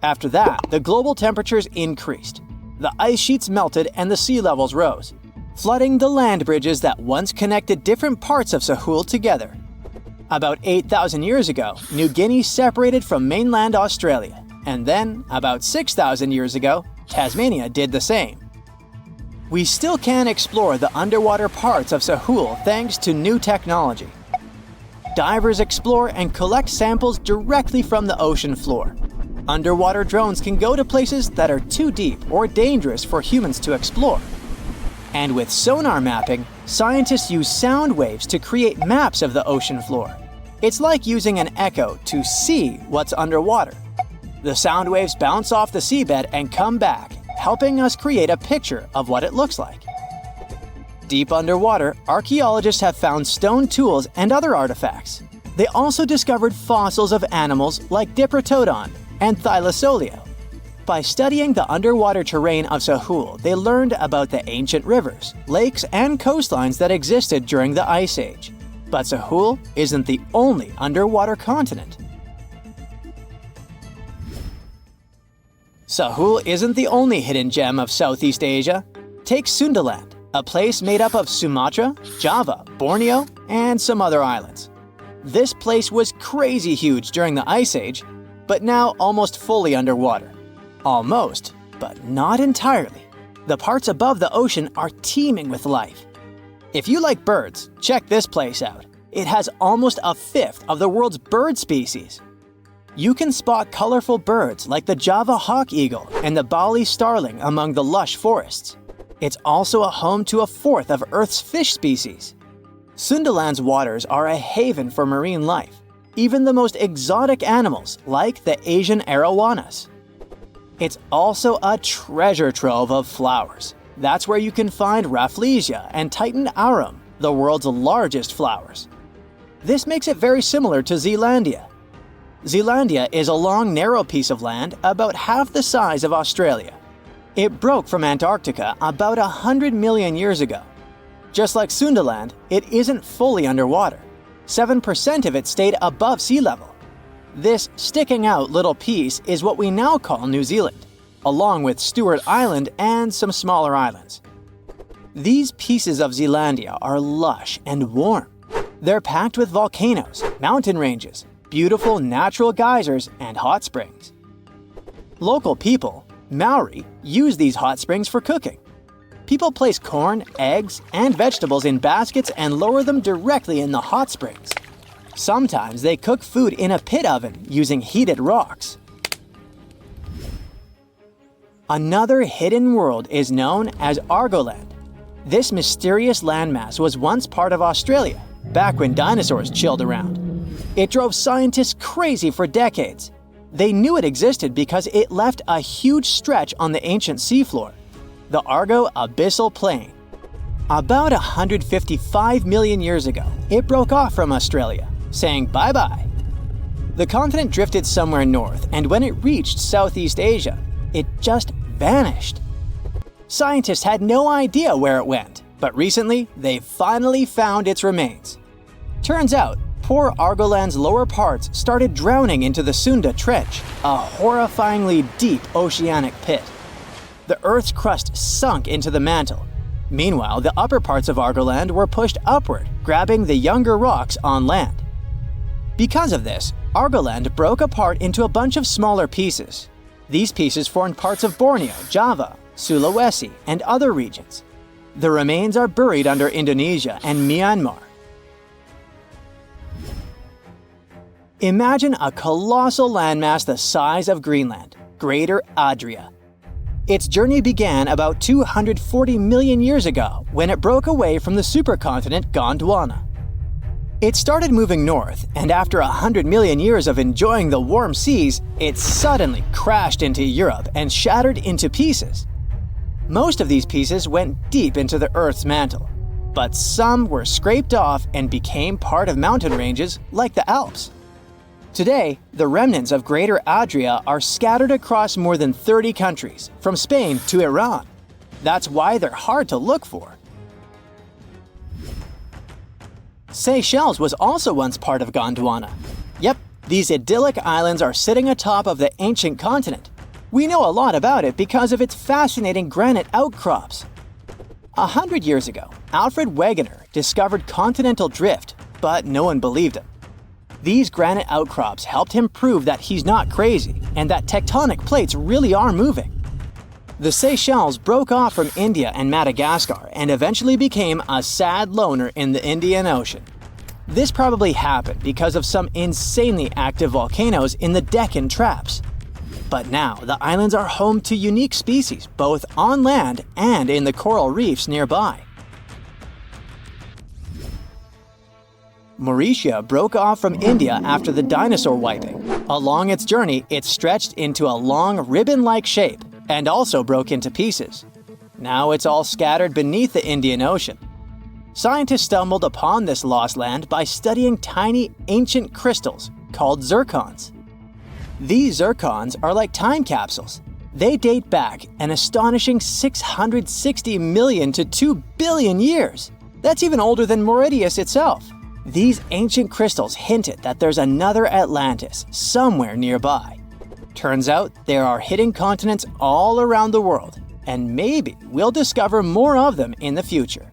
Speaker 1: After that, the global temperatures increased. The ice sheets melted and the sea levels rose, flooding the land bridges that once connected different parts of Sahul together. About 8,000 years ago, New Guinea separated from mainland Australia. And then, about 6,000 years ago, Tasmania did the same. We still can explore the underwater parts of Sahul thanks to new technology. Divers explore and collect samples directly from the ocean floor. Underwater drones can go to places that are too deep or dangerous for humans to explore. And with sonar mapping, scientists use sound waves to create maps of the ocean floor. It's like using an echo to see what's underwater. The sound waves bounce off the seabed and come back, helping us create a picture of what it looks like. Deep underwater, archaeologists have found stone tools and other artifacts. They also discovered fossils of animals like Diprotodon and Thylacoleo. By studying the underwater terrain of Sahul, they learned about the ancient rivers, lakes, and coastlines that existed during the Ice Age. But Sahul isn't the only underwater continent. Sahul isn't the only hidden gem of Southeast Asia. Take Sundaland, a place made up of Sumatra, Java, Borneo, and some other islands. This place was crazy huge during the Ice Age, but now almost fully underwater. Almost, but not entirely. The parts above the ocean are teeming with life. If you like birds, check this place out. It has almost a fifth of the world's bird species. You can spot colorful birds like the Java hawk eagle and the Bali starling among the lush forests. It's also a home to a fourth of Earth's fish species. Sundaland's waters are a haven for marine life, even the most exotic animals like the Asian arowanas. It's also a treasure trove of flowers. That's where you can find Rafflesia and Titan arum, the world's largest flowers. This makes it very similar to Zealandia. Zealandia is a long, narrow piece of land about half the size of Australia. It broke from Antarctica about 100 million years ago. Just like Sundaland, it isn't fully underwater. 7% of it stayed above sea level. This sticking out little piece is what we now call New Zealand, along with Stewart Island and some smaller islands. These pieces of Zealandia are lush and warm. They're packed with volcanoes, mountain ranges, beautiful natural geysers, and hot springs. Local people, Maori, use these hot springs for cooking. People place corn, eggs, and vegetables in baskets and lower them directly in the hot springs. Sometimes they cook food in a pit oven using heated rocks. Another hidden world is known as Argoland. This mysterious landmass was once part of Australia, back when dinosaurs chilled around. It drove scientists crazy for decades. They knew it existed because it left a huge stretch on the ancient seafloor, the Argo Abyssal Plain. About 155 million years ago, it broke off from Australia, saying bye-bye. The continent drifted somewhere north, and when it reached Southeast Asia, it just vanished. Scientists had no idea where it went, but recently they finally found its remains. Turns out, poor Argoland's lower parts started drowning into the Sunda Trench, a horrifyingly deep oceanic pit. The Earth's crust sunk into the mantle. Meanwhile, the upper parts of Argoland were pushed upward, grabbing the younger rocks on land. Because of this, Argoland broke apart into a bunch of smaller pieces. These pieces formed parts of Borneo, Java, Sulawesi, and other regions. The remains are buried under Indonesia and Myanmar. Imagine a colossal landmass the size of Greenland, Greater Adria. Its journey began about 240 million years ago when it broke away from the supercontinent Gondwana. It started moving north, and after 100 million years of enjoying the warm seas, it suddenly crashed into Europe and shattered into pieces. Most of these pieces went deep into the Earth's mantle, but some were scraped off and became part of mountain ranges like the Alps. Today, the remnants of Greater Adria are scattered across more than 30 countries, from Spain to Iran. That's why they're hard to look for. Seychelles was also once part of Gondwana. Yep, these idyllic islands are sitting atop of the ancient continent. We know a lot about it because of its fascinating granite outcrops. 100 years ago, Alfred Wegener discovered continental drift, but no one believed him. These granite outcrops helped him prove that he's not crazy and that tectonic plates really are moving. The Seychelles broke off from India and Madagascar and eventually became a sad loner in the Indian Ocean. This probably happened because of some insanely active volcanoes in the Deccan Traps. But now, the islands are home to unique species both on land and in the coral reefs nearby. Mauricia broke off from India after the dinosaur wiping. Along its journey, it stretched into a long ribbon-like shape and also broke into pieces. Now it's all scattered beneath the Indian Ocean. Scientists stumbled upon this lost land by studying tiny ancient crystals called zircons. These zircons are like time capsules. They date back an astonishing 660 million to 2 billion years. That's even older than Mauritius itself. These ancient crystals hinted that there's another Atlantis somewhere nearby. Turns out there are hidden continents all around the world, and maybe we'll discover more of them in the future.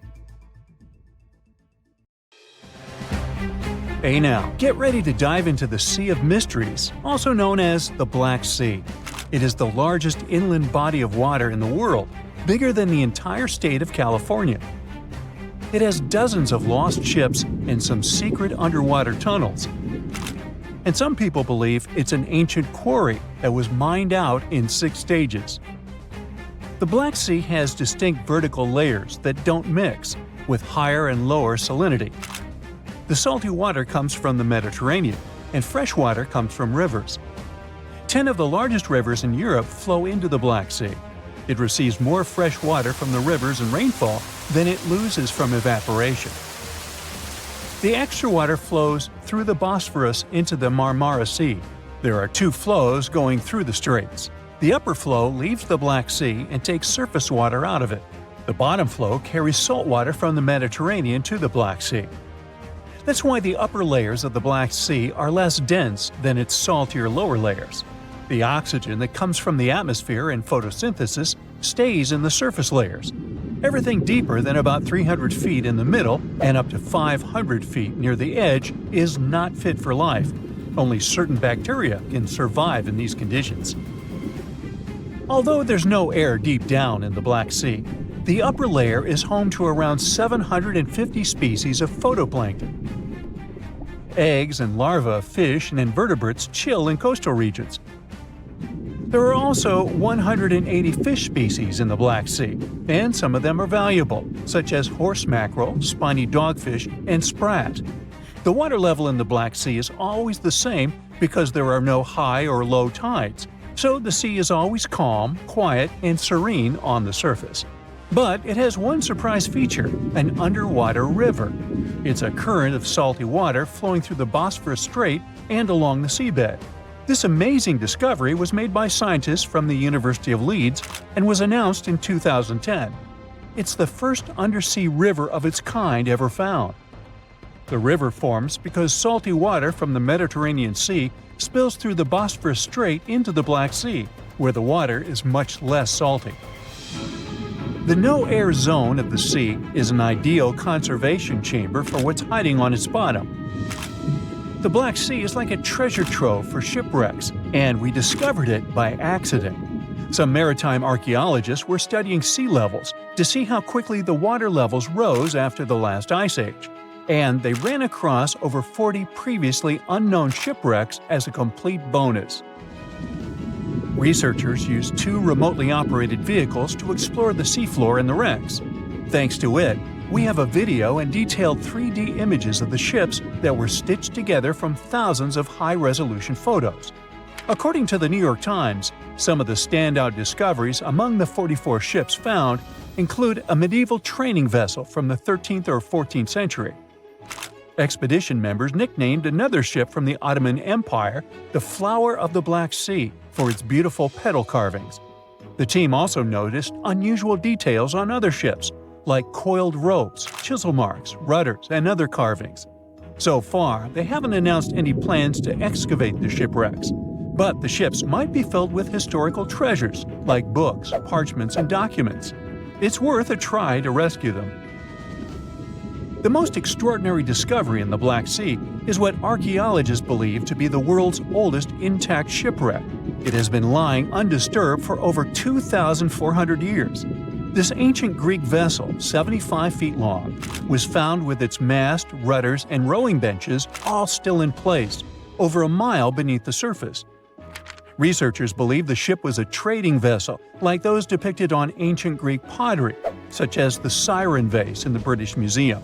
Speaker 2: Hey now, get ready to dive into the Sea of Mysteries, also known as the Black Sea. It is the largest inland body of water in the world, bigger than the entire state of California. It has dozens of lost ships and some secret underwater tunnels. And some people believe it's an ancient quarry that was mined out in 6 stages. The Black Sea has distinct vertical layers that don't mix, with higher and lower salinity. The salty water comes from the Mediterranean, and fresh water comes from rivers. 10 of the largest rivers in Europe flow into the Black Sea. It receives more fresh water from the rivers and rainfall than it loses from evaporation. The extra water flows through the Bosphorus into the Marmara Sea. There are 2 flows going through the straits. The upper flow leaves the Black Sea and takes surface water out of it. The bottom flow carries salt water from the Mediterranean to the Black Sea. That's why the upper layers of the Black Sea are less dense than its saltier lower layers. The oxygen that comes from the atmosphere and photosynthesis stays in the surface layers. Everything deeper than about 300 feet in the middle and up to 500 feet near the edge is not fit for life. Only certain bacteria can survive in these conditions. Although there's no air deep down in the Black Sea, the upper layer is home to around 750 species of phytoplankton. Eggs and larvae of fish and invertebrates chill in coastal regions. There are also 180 fish species in the Black Sea, and some of them are valuable, such as horse mackerel, spiny dogfish, and sprat. The water level in the Black Sea is always the same because there are no high or low tides, so the sea is always calm, quiet, and serene on the surface. But it has one surprise feature, an underwater river. It's a current of salty water flowing through the Bosphorus Strait and along the seabed. This amazing discovery was made by scientists from the University of Leeds and was announced in 2010. It's the first undersea river of its kind ever found. The river forms because salty water from the Mediterranean Sea spills through the Bosphorus Strait into the Black Sea, where the water is much less salty. The no-air zone of the sea is an ideal conservation chamber for what's hiding on its bottom. The Black Sea is like a treasure trove for shipwrecks, and we discovered it by accident. Some maritime archaeologists were studying sea levels to see how quickly the water levels rose after the last ice age, and they ran across over 40 previously unknown shipwrecks as a complete bonus. Researchers used 2 remotely operated vehicles to explore the seafloor and the wrecks. Thanks to it, we have a video and detailed 3D images of the ships that were stitched together from thousands of high-resolution photos. According to the New York Times, some of the standout discoveries among the 44 ships found include a medieval training vessel from the 13th or 14th century. Expedition members nicknamed another ship from the Ottoman Empire the Flower of the Black Sea for its beautiful petal carvings. The team also noticed unusual details on other ships, like coiled ropes, chisel marks, rudders, and other carvings. So far, they haven't announced any plans to excavate the shipwrecks, but the ships might be filled with historical treasures like books, parchments, and documents. It's worth a try to rescue them. The most extraordinary discovery in the Black Sea is what archaeologists believe to be the world's oldest intact shipwreck. It has been lying undisturbed for over 2,400 years. This ancient Greek vessel, 75 feet long, was found with its mast, rudders, and rowing benches all still in place, over a mile beneath the surface. Researchers believe the ship was a trading vessel, like those depicted on ancient Greek pottery, such as the Siren vase in the British Museum.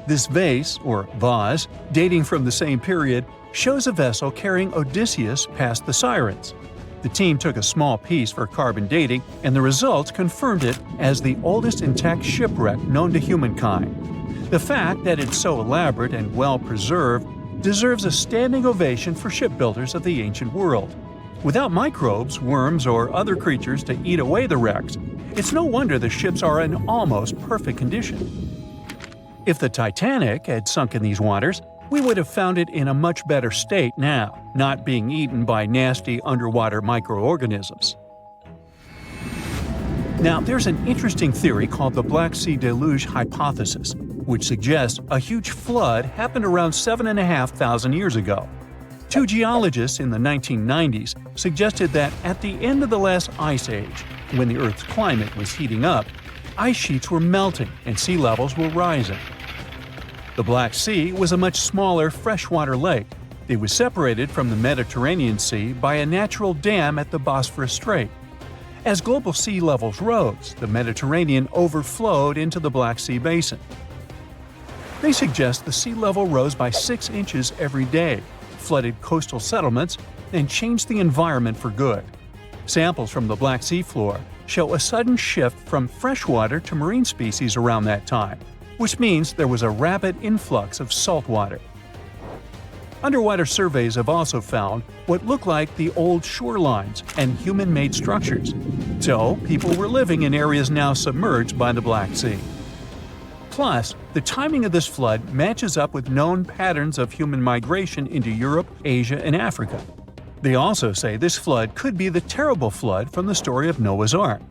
Speaker 2: This vase, or vase, dating from the same period, shows a vessel carrying Odysseus past the Sirens. The team took a small piece for carbon dating, and the results confirmed it as the oldest intact shipwreck known to humankind. The fact that it's so elaborate and well preserved deserves a standing ovation for shipbuilders of the ancient world. Without microbes, worms, or other creatures to eat away the wrecks, it's no wonder the ships are in almost perfect condition. If the Titanic had sunk in these waters, we would have found it in a much better state now, not being eaten by nasty underwater microorganisms. Now, there's an interesting theory called the Black Sea deluge hypothesis, which suggests a huge flood happened around 7,500 years ago. Two geologists in the 1990s suggested that at the end of the last ice age, when the Earth's climate was heating up, ice sheets were melting and sea levels were rising. The Black Sea was a much smaller freshwater lake. It was separated from the Mediterranean Sea by a natural dam at the Bosphorus Strait. As global sea levels rose, the Mediterranean overflowed into the Black Sea basin. They suggest the sea level rose by 6 inches every day, flooded coastal settlements, and changed the environment for good. Samples from the Black Sea floor show a sudden shift from freshwater to marine species around that time, which means there was a rapid influx of salt water. Underwater surveys have also found what look like the old shorelines and human-made structures. So, people were living in areas now submerged by the Black Sea. Plus, the timing of this flood matches up with known patterns of human migration into Europe, Asia, and Africa. They also say this flood could be the terrible flood from the story of Noah's Ark.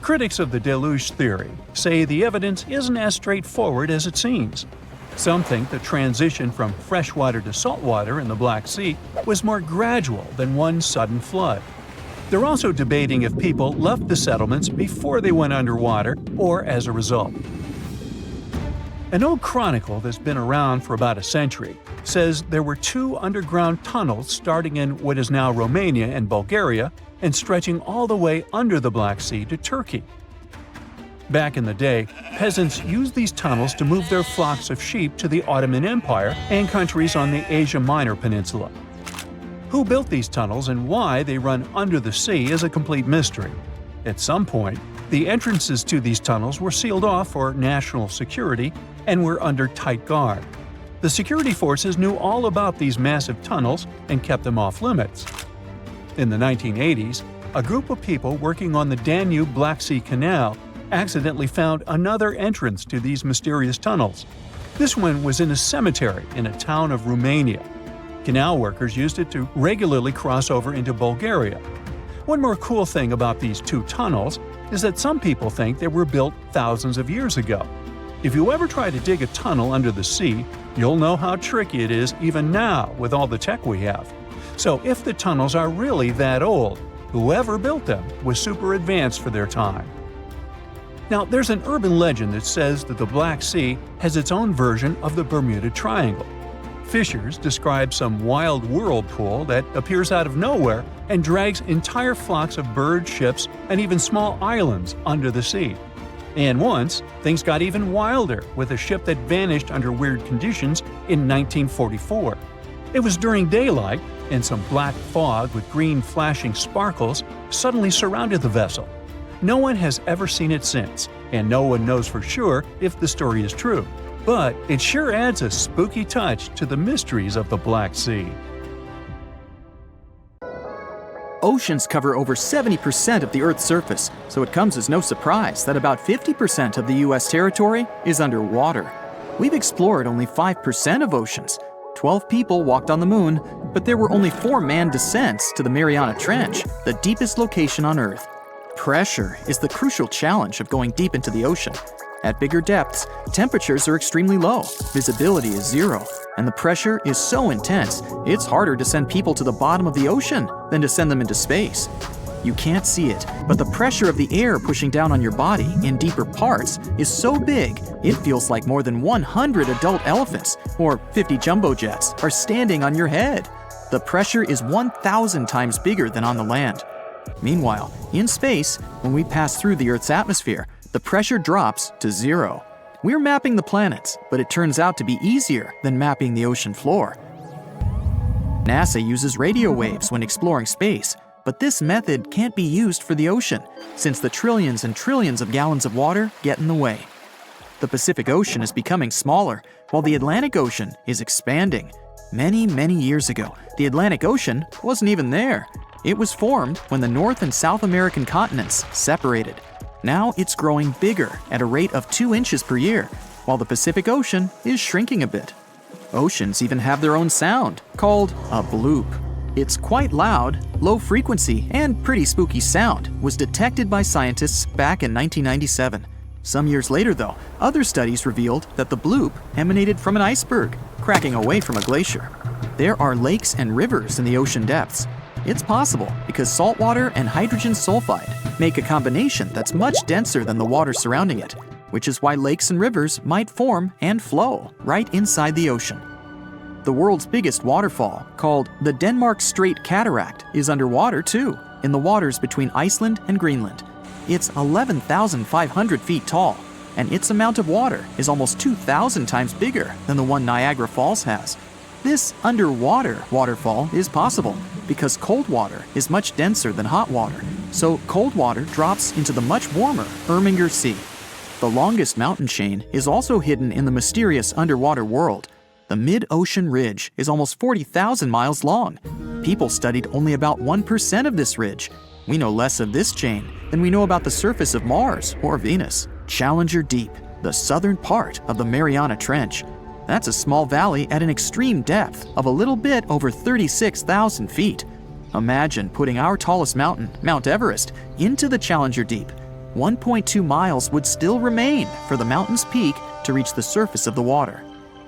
Speaker 2: Critics of the deluge theory say the evidence isn't as straightforward as it seems. Some think the transition from freshwater to saltwater in the Black Sea was more gradual than one sudden flood. They're also debating if people left the settlements before they went underwater or as a result. An old chronicle that's been around for about a century says there were 2 underground tunnels starting in what is now Romania and Bulgaria and stretching all the way under the Black Sea to Turkey. Back in the day, peasants used these tunnels to move their flocks of sheep to the Ottoman Empire and countries on the Asia Minor Peninsula. Who built these tunnels and why they run under the sea is a complete mystery. At some point, the entrances to these tunnels were sealed off for national security and were under tight guard. The security forces knew all about these massive tunnels and kept them off limits. In the 1980s, a group of people working on the Danube-Black Sea Canal accidentally found another entrance to these mysterious tunnels. This one was in a cemetery in a town of Romania. Canal workers used it to regularly cross over into Bulgaria. One more cool thing about these 2 tunnels is that some people think they were built thousands of years ago. If you ever try to dig a tunnel under the sea, you'll know how tricky it is even now with all the tech we have. So if the tunnels are really that old, whoever built them was super advanced for their time. Now, there's an urban legend that says that the Black Sea has its own version of the Bermuda Triangle. Fishers describe some wild whirlpool that appears out of nowhere and drags entire flocks of birds, ships, and even small islands under the sea. And once, things got even wilder with a ship that vanished under weird conditions in 1944. It was during daylight, and some black fog with green flashing sparkles suddenly surrounded the vessel. No one has ever seen it since, and no one knows for sure if the story is true. But it sure adds a spooky touch to the mysteries of the Black Sea.
Speaker 3: Oceans cover over 70% of the Earth's surface, so it comes as no surprise that about 50% of the U.S. territory is underwater. We've explored only 5% of oceans. 12 people walked on the moon, but there were only 4 manned descents to the Mariana Trench, the deepest location on Earth. Pressure is the crucial challenge of going deep into the ocean. At bigger depths, temperatures are extremely low, visibility is zero, and the pressure is so intense, it's harder to send people to the bottom of the ocean than to send them into space. You can't see it, but the pressure of the air pushing down on your body in deeper parts is so big, it feels like more than 100 adult elephants or 50 jumbo jets are standing on your head. The pressure is 1,000 times bigger than on the land. Meanwhile, in space, when we pass through the Earth's atmosphere, the pressure drops to zero. We're mapping the planets, but it turns out to be easier than mapping the ocean floor. NASA uses radio waves when exploring space, but this method can't be used for the ocean, since the trillions and trillions of gallons of water get in the way. The Pacific Ocean is becoming smaller, while the Atlantic Ocean is expanding. Many, many years ago, the Atlantic Ocean wasn't even there. It was formed when the North and South American continents separated. Now it's growing bigger at a rate of 2 inches per year, while the Pacific Ocean is shrinking a bit. Oceans even have their own sound, called a bloop. Its quite loud, low frequency, and pretty spooky sound was detected by scientists back in 1997. Some years later, though, other studies revealed that the bloop emanated from an iceberg, cracking away from a glacier. There are lakes and rivers in the ocean depths. It's possible because saltwater and hydrogen sulfide make a combination that's much denser than the water surrounding it, which is why lakes and rivers might form and flow right inside the ocean. The world's biggest waterfall, called the Denmark Strait Cataract, is underwater too, in the waters between Iceland and Greenland. It's 11,500 feet tall, and its amount of water is almost 2,000 times bigger than the one Niagara Falls has. This underwater waterfall is possible because cold water is much denser than hot water, so cold water drops into the much warmer Erminger Sea. The longest mountain chain is also hidden in the mysterious underwater world. The mid-ocean ridge is almost 40,000 miles long. People studied only about 1% of this ridge. We know less of this chain than we know about the surface of Mars or Venus. Challenger Deep, the southern part of the Mariana Trench. That's a small valley at an extreme depth of a little bit over 36,000 feet. Imagine putting our tallest mountain, Mount Everest, into the Challenger Deep. 1.2 miles would still remain for the mountain's peak to reach the surface of the water.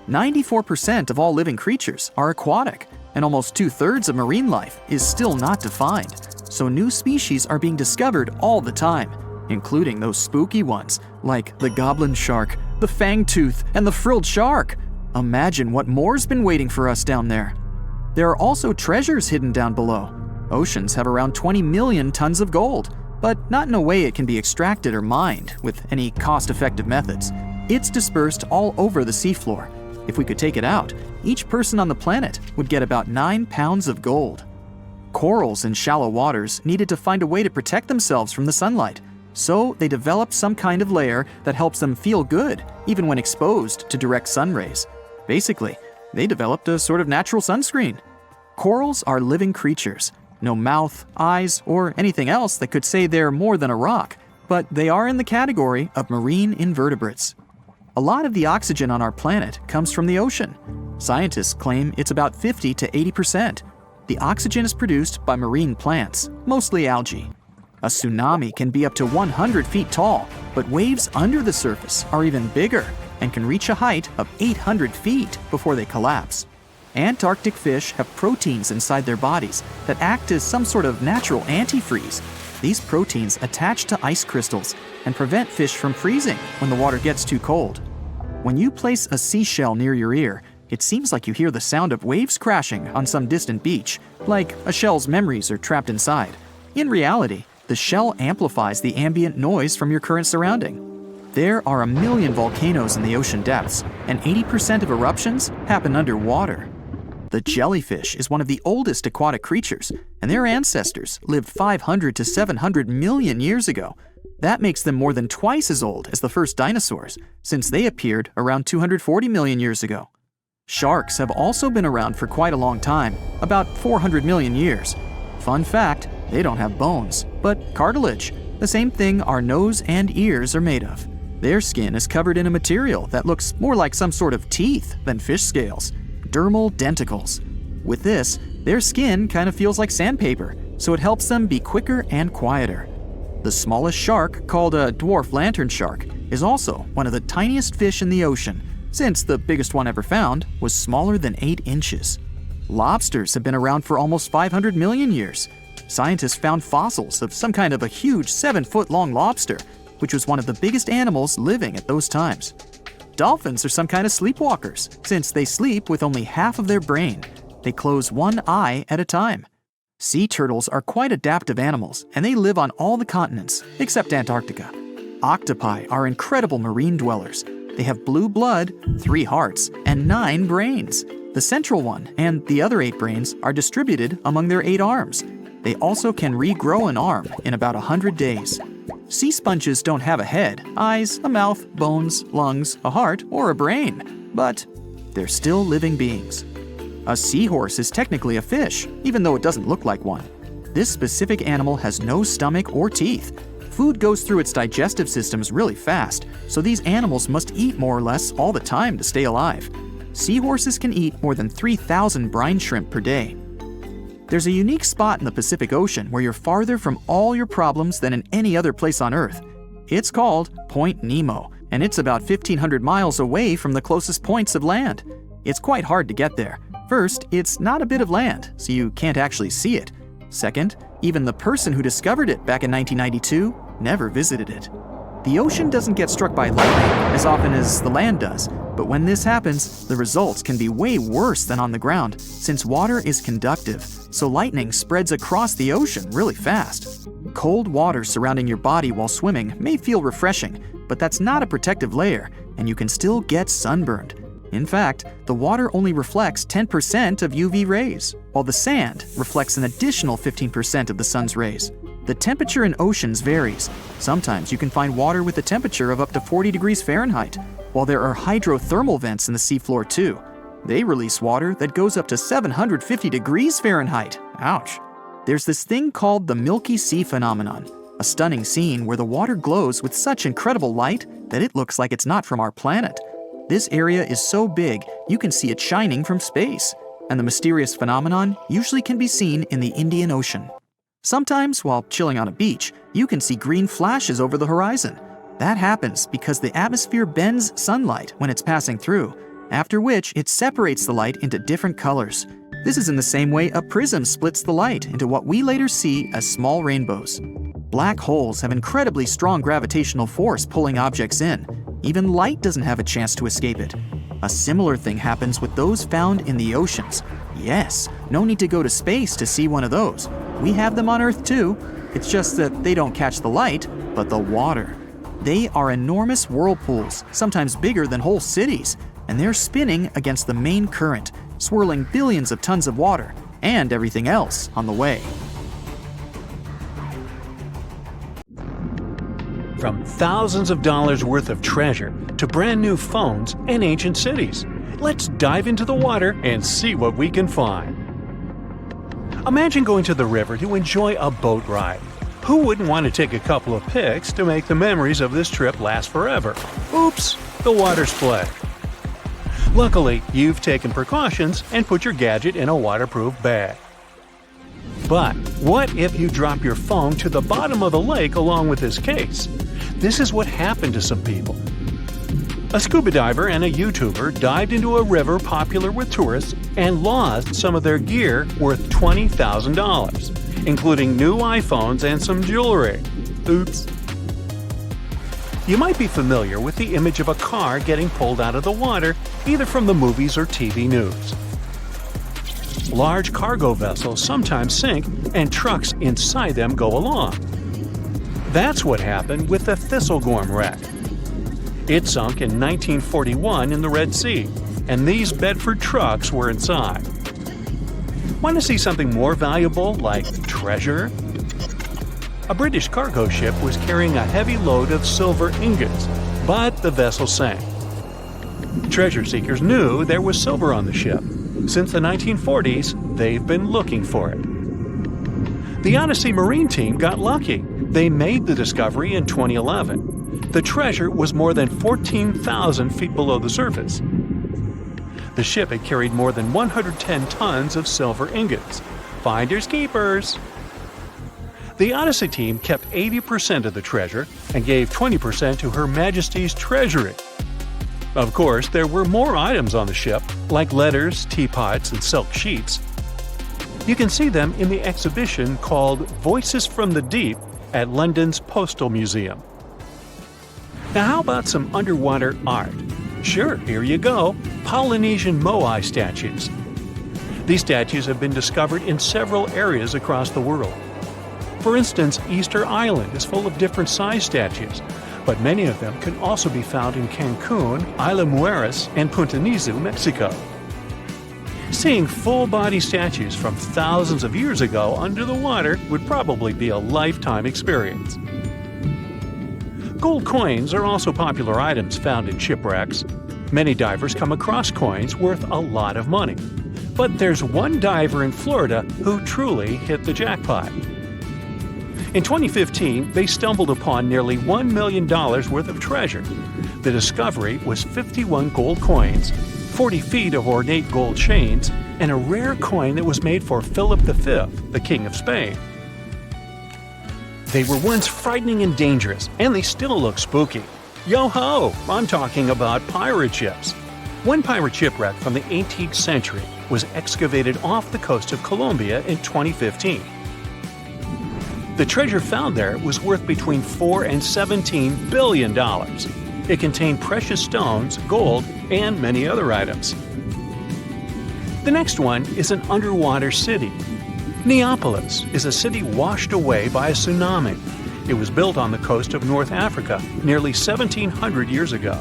Speaker 3: 94% of all living creatures are aquatic, and almost 2/3 of marine life is still not defined. So new species are being discovered all the time, including those spooky ones like the goblin shark, the fangtooth, and the frilled shark. Imagine what more's been waiting for us down there. There are also treasures hidden down below. Oceans have around 20 million tons of gold, but not in a way it can be extracted or mined with any cost-effective methods. It's dispersed all over the seafloor. If we could take it out, each person on the planet would get about 9 pounds of gold. Corals in shallow waters needed to find a way to protect themselves from the sunlight, so they developed some kind of layer that helps them feel good, even when exposed to direct sun rays. Basically, they developed a sort of natural sunscreen. Corals are living creatures. No mouth, eyes, or anything else that could say they're more than a rock, but they are in the category of marine invertebrates. A lot of the oxygen on our planet comes from the ocean. Scientists claim it's about 50 to 80%. The oxygen is produced by marine plants, mostly algae. A tsunami can be up to 100 feet tall, but waves under the surface are even bigger and can reach a height of 800 feet before they collapse. Antarctic fish have proteins inside their bodies that act as some sort of natural antifreeze. These proteins attach to ice crystals and prevent fish from freezing when the water gets too cold. When you place a seashell near your ear, it seems like you hear the sound of waves crashing on some distant beach, like a shell's memories are trapped inside. In reality, the shell amplifies the ambient noise from your current surrounding. There are 1 million volcanoes in the ocean depths, and 80% of eruptions happen underwater. The jellyfish is one of the oldest aquatic creatures, and their ancestors lived 500 to 700 million years ago. That makes them more than twice as old as the first dinosaurs, since they appeared around 240 million years ago. Sharks have also been around for quite a long time, about 400 million years. Fun fact, they don't have bones, but cartilage, the same thing our nose and ears are made of. Their skin is covered in a material that looks more like some sort of teeth than fish scales, dermal denticles. With this, their skin kind of feels like sandpaper, so it helps them be quicker and quieter. The smallest shark, called a dwarf lantern shark, is also one of the tiniest fish in the ocean, since the biggest one ever found was smaller than 8 inches. Lobsters have been around for almost 500 million years. Scientists found fossils of some kind of a huge 7-foot-long lobster, which was one of the biggest animals living at those times. Dolphins are some kind of sleepwalkers, since they sleep with only half of their brain. They close one eye at a time. Sea turtles are quite adaptive animals, and they live on all the continents, except Antarctica. Octopi are incredible marine dwellers. They have blue blood, 3 hearts, and 9 brains. The central one and the other 8 brains are distributed among their 8 arms. They also can regrow an arm in about 100 days. Sea sponges don't have a head, eyes, a mouth, bones, lungs, a heart, or a brain, but they're still living beings. A seahorse is technically a fish, even though it doesn't look like one. This specific animal has no stomach or teeth. Food goes through its digestive systems really fast, so these animals must eat more or less all the time to stay alive. Seahorses can eat more than 3,000 brine shrimp per day. There's a unique spot in the Pacific Ocean where you're farther from all your problems than in any other place on Earth. It's called Point Nemo, and it's about 1,500 miles away from the closest points of land. It's quite hard to get there. First, it's not a bit of land, so you can't actually see it. Second, even the person who discovered it back in 1992 never visited it. The ocean doesn't get struck by lightning as often as the land does, but when this happens, the results can be way worse than on the ground, since water is conductive, so lightning spreads across the ocean really fast. Cold water surrounding your body while swimming may feel refreshing, but that's not a protective layer, and you can still get sunburned. In fact, the water only reflects 10% of UV rays, while the sand reflects an additional 15% of the sun's rays. The temperature in oceans varies. Sometimes you can find water with a temperature of up to 40 degrees Fahrenheit, while there are hydrothermal vents in the seafloor too. They release water that goes up to 750 degrees Fahrenheit. Ouch. There's this thing called the Milky Sea phenomenon, a stunning scene where the water glows with such incredible light that it looks like it's not from our planet. This area is so big, you can see it shining from space, and the mysterious phenomenon usually can be seen in the Indian Ocean. Sometimes, while chilling on a beach, you can see green flashes over the horizon. That happens because the atmosphere bends sunlight when it's passing through, after which it separates the light into different colors. This is in the same way a prism splits the light into what we later see as small rainbows. Black holes have incredibly strong gravitational force pulling objects in. Even light doesn't have a chance to escape it. A similar thing happens with those found in the oceans. Yes, no need to go to space to see one of those. We have them on Earth too. It's just that they don't catch the light, but the water. They are enormous whirlpools, sometimes bigger than whole cities, and they're spinning against the main current, swirling billions of tons of water and everything else on the way.
Speaker 2: From thousands of dollars worth of treasure to brand new phones and ancient cities, let's dive into the water and see what we can find. Imagine going to the river to enjoy a boat ride. Who wouldn't want to take a couple of pics to make the memories of this trip last forever? Oops, the water split. Luckily, you've taken precautions and put your gadget in a waterproof bag. But what if you drop your phone to the bottom of the lake along with this case? This is what happened to some people. A scuba diver and a YouTuber dived into a river popular with tourists and lost some of their gear worth $20,000, including new iPhones and some jewelry. Oops. You might be familiar with the image of a car getting pulled out of the water, either from the movies or TV news. Large cargo vessels sometimes sink, and trucks inside them go along. That's what happened with the Thistlegorm wreck. It sunk in 1941 in the Red Sea, and these Bedford trucks were inside. Want to see something more valuable, like treasure? A British cargo ship was carrying a heavy load of silver ingots, but the vessel sank. Treasure seekers knew there was silver on the ship. Since the 1940s, they've been looking for it. The Undersea Marine team got lucky. They made the discovery in 2011. The treasure was more than 14,000 feet below the surface. The ship had carried more than 110 tons of silver ingots. Finders keepers. The Odyssey team kept 80% of the treasure and gave 20% to Her Majesty's Treasury. Of course, there were more items on the ship, like letters, teapots, and silk sheets. You can see them in the exhibition called Voices from the Deep at London's Postal Museum. Now how about some underwater art? Sure, here you go, Polynesian moai statues. These statues have been discovered in several areas across the world. For instance, Easter Island is full of different size statues, but many of them can also be found in Cancun, Isla Mujeres, and Punta Nizu, Mexico. Seeing full-body statues from thousands of years ago under the water would probably be a lifetime experience. Gold coins are also popular items found in shipwrecks. Many divers come across coins worth a lot of money. But there's one diver in Florida who truly hit the jackpot. In 2015, they stumbled upon nearly $1 million worth of treasure. The discovery was 51 gold coins, 40 feet of ornate gold chains, and a rare coin that was made for Philip V, the King of Spain. They were once frightening and dangerous, and they still look spooky. Yo-ho! I'm talking about pirate ships. One pirate shipwreck from the 18th century was excavated off the coast of Colombia in 2015. The treasure found there was worth between $4 and $17 billion. It contained precious stones, gold, and many other items. The next one is an underwater city. Neapolis is a city washed away by a tsunami. It was built on the coast of North Africa nearly 1,700 years ago.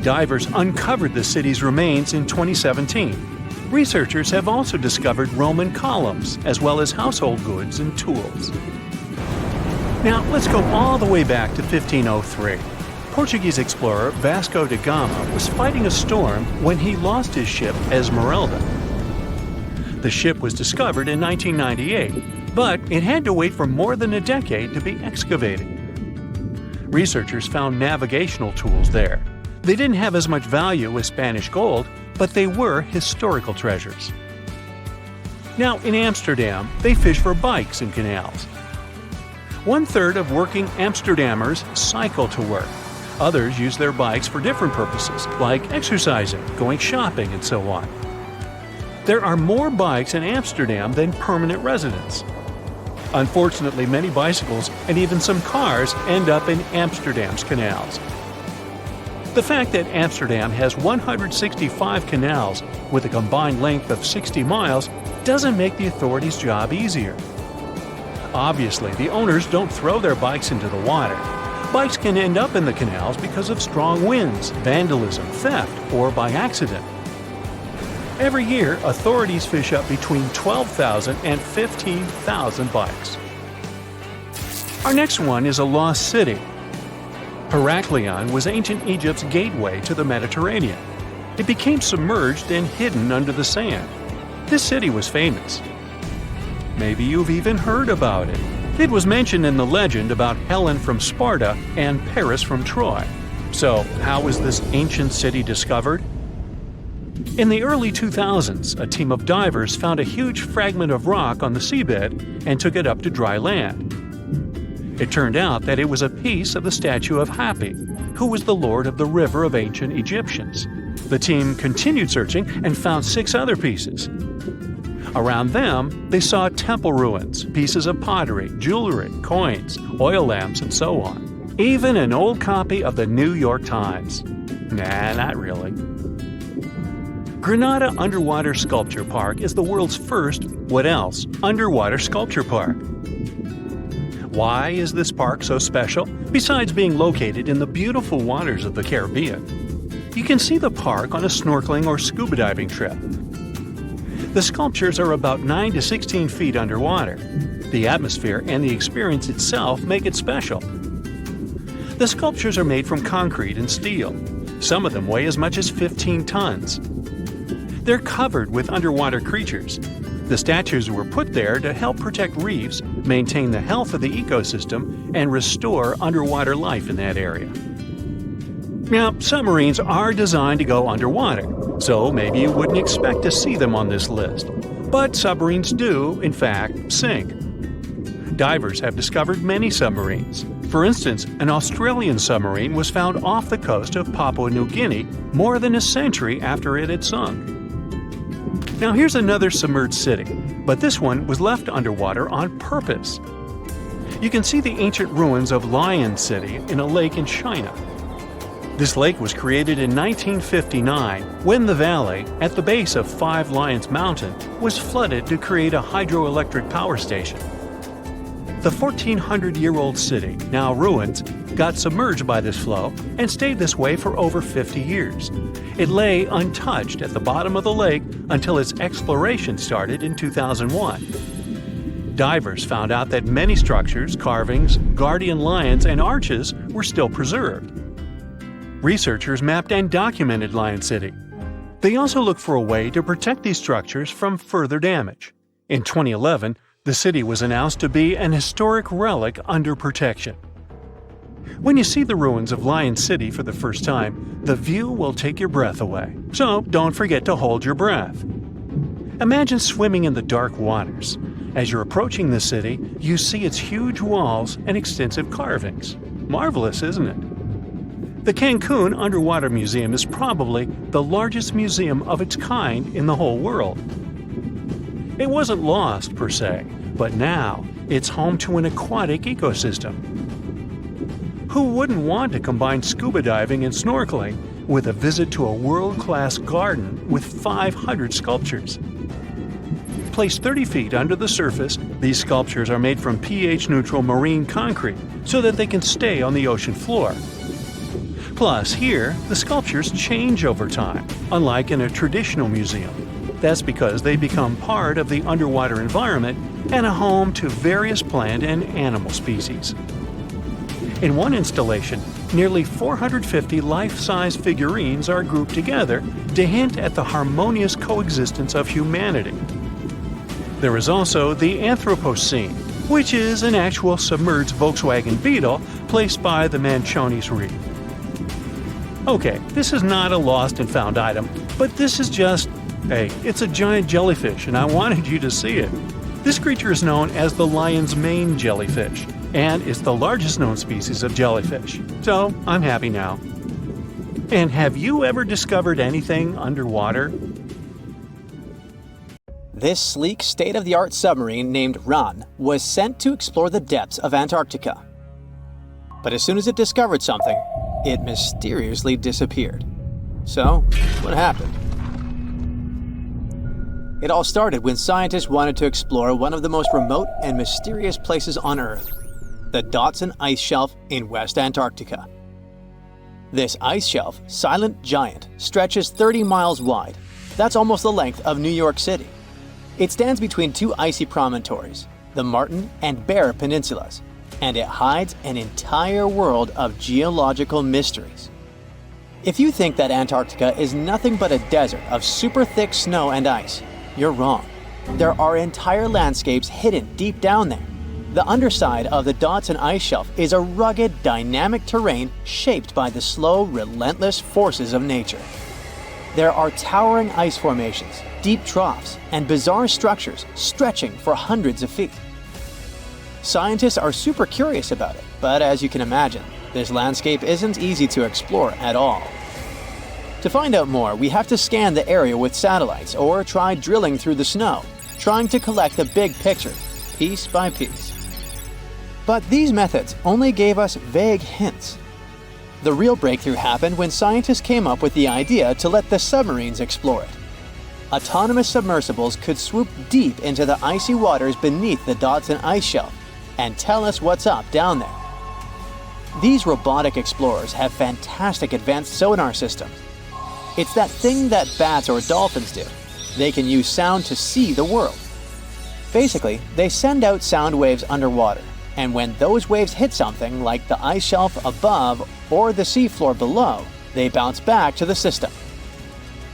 Speaker 2: Divers uncovered the city's remains in 2017. Researchers have also discovered Roman columns, as well as household goods and tools. Now, let's go all the way back to 1503. Portuguese explorer Vasco da Gama was fighting a storm when he lost his ship Esmeralda. The ship was discovered in 1998, but it had to wait for more than a decade to be excavated. Researchers found navigational tools there. They didn't have as much value as Spanish gold, but they were historical treasures. Now, in Amsterdam, they fish for bikes in canals. 1/3 of working Amsterdammers cycle to work. Others use their bikes for different purposes, like exercising, going shopping, and so on. There are more bikes in Amsterdam than permanent residents. Unfortunately, many bicycles and even some cars end up in Amsterdam's canals. The fact that Amsterdam has 165 canals with a combined length of 60 miles doesn't make the authorities' job easier. Obviously, the owners don't throw their bikes into the water. Bikes can end up in the canals because of strong winds, vandalism, theft, or by accident. Every year, authorities fish up between 12,000 and 15,000 bikes. Our next one is a lost city. Heraklion was ancient Egypt's gateway to the Mediterranean. It became submerged and hidden under the sand. This city was famous. Maybe you've even heard about it. It was mentioned in the legend about Helen from Sparta and Paris from Troy. So, how was this ancient city discovered? In the early 2000s, a team of divers found a huge fragment of rock on the seabed and took it up to dry land. It turned out that it was a piece of the statue of Hapi, who was the lord of the river of ancient Egyptians. The team continued searching and found 6 other pieces. Around them, they saw temple ruins, pieces of pottery, jewelry, coins, oil lamps, and so on. Even an old copy of the New York Times. Nah, not really. Granada Underwater Sculpture Park is the world's first, what else, underwater sculpture park. Why is this park so special, besides being located in the beautiful waters of the Caribbean? You can see the park on a snorkeling or scuba diving trip. The sculptures are about 9 to 16 feet underwater. The atmosphere and the experience itself make it special. The sculptures are made from concrete and steel. Some of them weigh as much as 15 tons. They're covered with underwater creatures. The statues were put there to help protect reefs, maintain the health of the ecosystem, and restore underwater life in that area. Now, submarines are designed to go underwater, so maybe you wouldn't expect to see them on this list. But submarines do, in fact, sink. Divers have discovered many submarines. For instance, an Australian submarine was found off the coast of Papua New Guinea more than a century after it had sunk. Now here's another submerged city, but this one was left underwater on purpose. You can see the ancient ruins of Lion City in a lake in China. This lake was created in 1959 when the valley, at the base of Five Lions Mountain, was flooded to create a hydroelectric power station. The 1,400-year-old city, now ruins, got submerged by this flow and stayed this way for over 50 years. It lay untouched at the bottom of the lake until its exploration started in 2001. Divers found out that many structures, carvings, guardian lions, and arches were still preserved. Researchers mapped and documented Lion City. They also looked for a way to protect these structures from further damage. In 2011, the city was announced to be an historic relic under protection. When you see the ruins of Lion City for the first time, the view will take your breath away. So don't forget to hold your breath. Imagine swimming in the dark waters. As you're approaching the city, you see its huge walls and extensive carvings. Marvelous, isn't it? The Cancun Underwater Museum is probably the largest museum of its kind in the whole world. It wasn't lost, per se, but now it's home to an aquatic ecosystem. Who wouldn't want to combine scuba diving and snorkeling with a visit to a world-class garden with 500 sculptures? Placed 30 feet under the surface, these sculptures are made from pH-neutral marine concrete so that they can stay on the ocean floor. Plus, here, the sculptures change over time, unlike in a traditional museum. That's because they become part of the underwater environment and a home to various plant and animal species. In one installation, nearly 450 life-size figurines are grouped together to hint at the harmonious coexistence of humanity. There is also the Anthropocene, which is an actual submerged Volkswagen Beetle placed by the Manchonis Reef. Okay, this is not a lost and found item, but this is just, hey, it's a giant jellyfish and I wanted you to see it. This creature is known as the lion's mane jellyfish, and it's the largest known species of jellyfish. So, I'm happy now. And have you ever discovered anything underwater?
Speaker 1: This sleek, state-of-the-art submarine named Ran was sent to explore the depths of Antarctica. But as soon as it discovered something, it mysteriously disappeared. So, what happened? It all started when scientists wanted to explore one of the most remote and mysterious places on Earth, the Dotson Ice Shelf in West Antarctica. This ice shelf, silent giant, stretches 30 miles wide. That's almost the length of New York City. It stands between two icy promontories, the Martin and Bear Peninsulas, and it hides an entire world of geological mysteries. If you think that Antarctica is nothing but a desert of super thick snow and ice, you're wrong. There are entire landscapes hidden deep down there. The underside of the Dotson Ice Shelf is a rugged, dynamic terrain shaped by the slow, relentless forces of nature. There are towering ice formations, deep troughs, and bizarre structures stretching for hundreds of feet. Scientists are super curious about it, but as you can imagine, this landscape isn't easy to explore at all. To find out more, we have to scan the area with satellites or try drilling through the snow, trying to collect the big picture, piece by piece. But these methods only gave us vague hints. The real breakthrough happened when scientists came up with the idea to let the submarines explore it. Autonomous submersibles could swoop deep into the icy waters beneath the Dotson Ice Shelf and tell us what's up down there. These robotic explorers have fantastic advanced sonar systems. It's that thing that bats or dolphins do. They can use sound to see the world. Basically, they send out sound waves underwater, and when those waves hit something like the ice shelf above or the seafloor below, they bounce back to the system.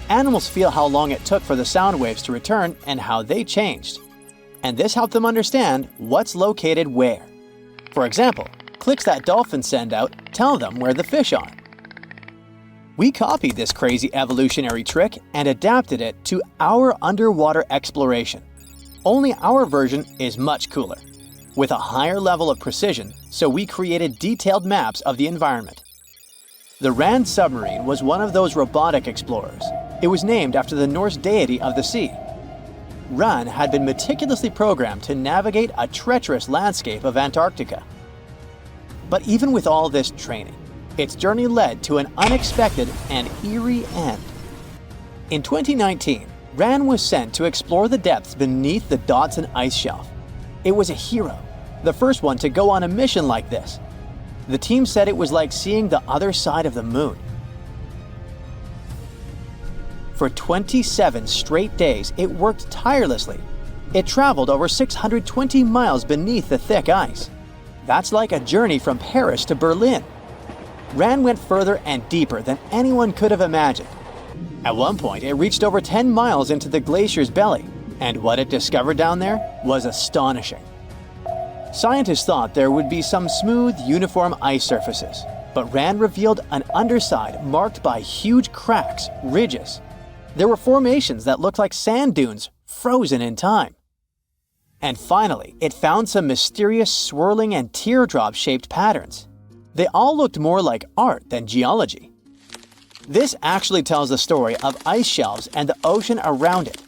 Speaker 1: Animals feel how long it took for the sound waves to return and how they changed. And this helped them understand what's located where. For example, clicks that dolphins send out tell them where the fish are. We copied this crazy evolutionary trick and adapted it to our underwater exploration. Only our version is much cooler. with a higher level of precision, so we created detailed maps of the environment. The Rand submarine was one of those robotic explorers. It was named after the Norse deity of the sea. Ran had been meticulously programmed to navigate a treacherous landscape of Antarctica. But even with all this training, its journey led to an unexpected and eerie end. In 2019, Ran was sent to explore the depths beneath the Dodson ice shelf. It was a hero, the first one to go on a mission like this. The team said it was like seeing the other side of the moon. For 27 straight days, it worked tirelessly. It traveled over 620 miles beneath the thick ice. That's like a journey from Paris to Berlin. Ran went further and deeper than anyone could have imagined. At one point, it reached over 10 miles into the glacier's belly, and what it discovered down there was astonishing. Scientists thought there would be some smooth, uniform ice surfaces, but Ran revealed an underside marked by huge cracks, ridges. There were formations that looked like sand dunes, frozen in time. And finally, it found some mysterious swirling and teardrop-shaped patterns. They all looked more like art than geology. This actually tells the story of ice shelves and the ocean around it.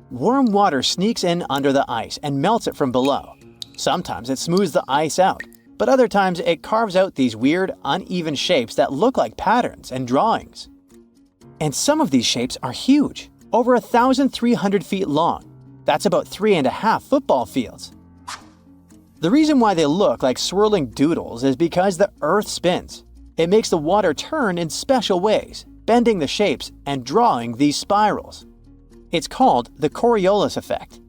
Speaker 1: Warm water sneaks in under the ice and melts it from below. Sometimes it smooths the ice out, but other times it carves out these weird, uneven shapes that look like patterns and drawings. And some of these shapes are huge, over 1,300 feet long. That's about 3.5 football fields. The reason why they look like swirling doodles is because the Earth spins. It makes the water turn in special ways, bending the shapes and drawing these spirals. It's called the Coriolis effect.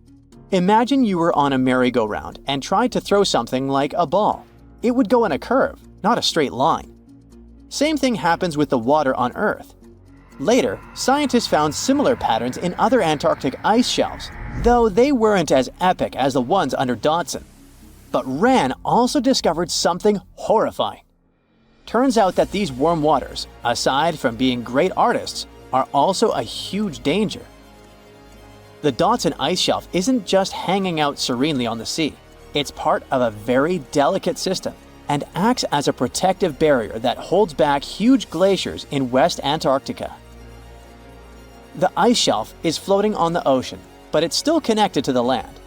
Speaker 1: Imagine you were on a merry-go-round and tried to throw something like a ball. It would go in a curve, not a straight line. Same thing happens with the water on Earth. Later, scientists found similar patterns in other Antarctic ice shelves, though they weren't as epic as the ones under Dodson. But Ran also discovered something horrifying. Turns out that these warm waters, aside from being great artists, are also a huge danger. The Dodson ice shelf isn't just hanging out serenely on the sea. It's part of a very delicate system and acts as a protective barrier that holds back huge glaciers in West Antarctica. The ice shelf is floating on the ocean, but it's still connected to the land.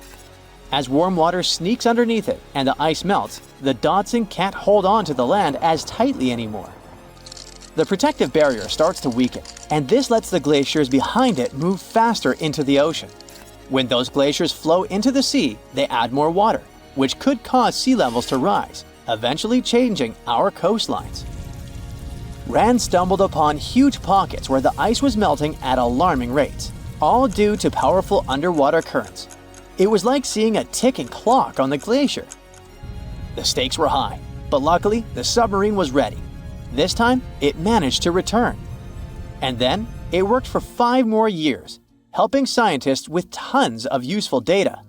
Speaker 1: As warm water sneaks underneath it and the ice melts, the Dodson can't hold on to the land as tightly anymore. The protective barrier starts to weaken, and this lets the glaciers behind it move faster into the ocean. When those glaciers flow into the sea, they add more water, which could cause sea levels to rise, eventually changing our coastlines. Ran stumbled upon huge pockets where the ice was melting at alarming rates, all due to powerful underwater currents. It was like seeing a ticking clock on the glacier. The stakes were high, but luckily the submarine was ready. This time, it managed to return. And then, it worked for 5 more years, helping scientists with tons of useful data.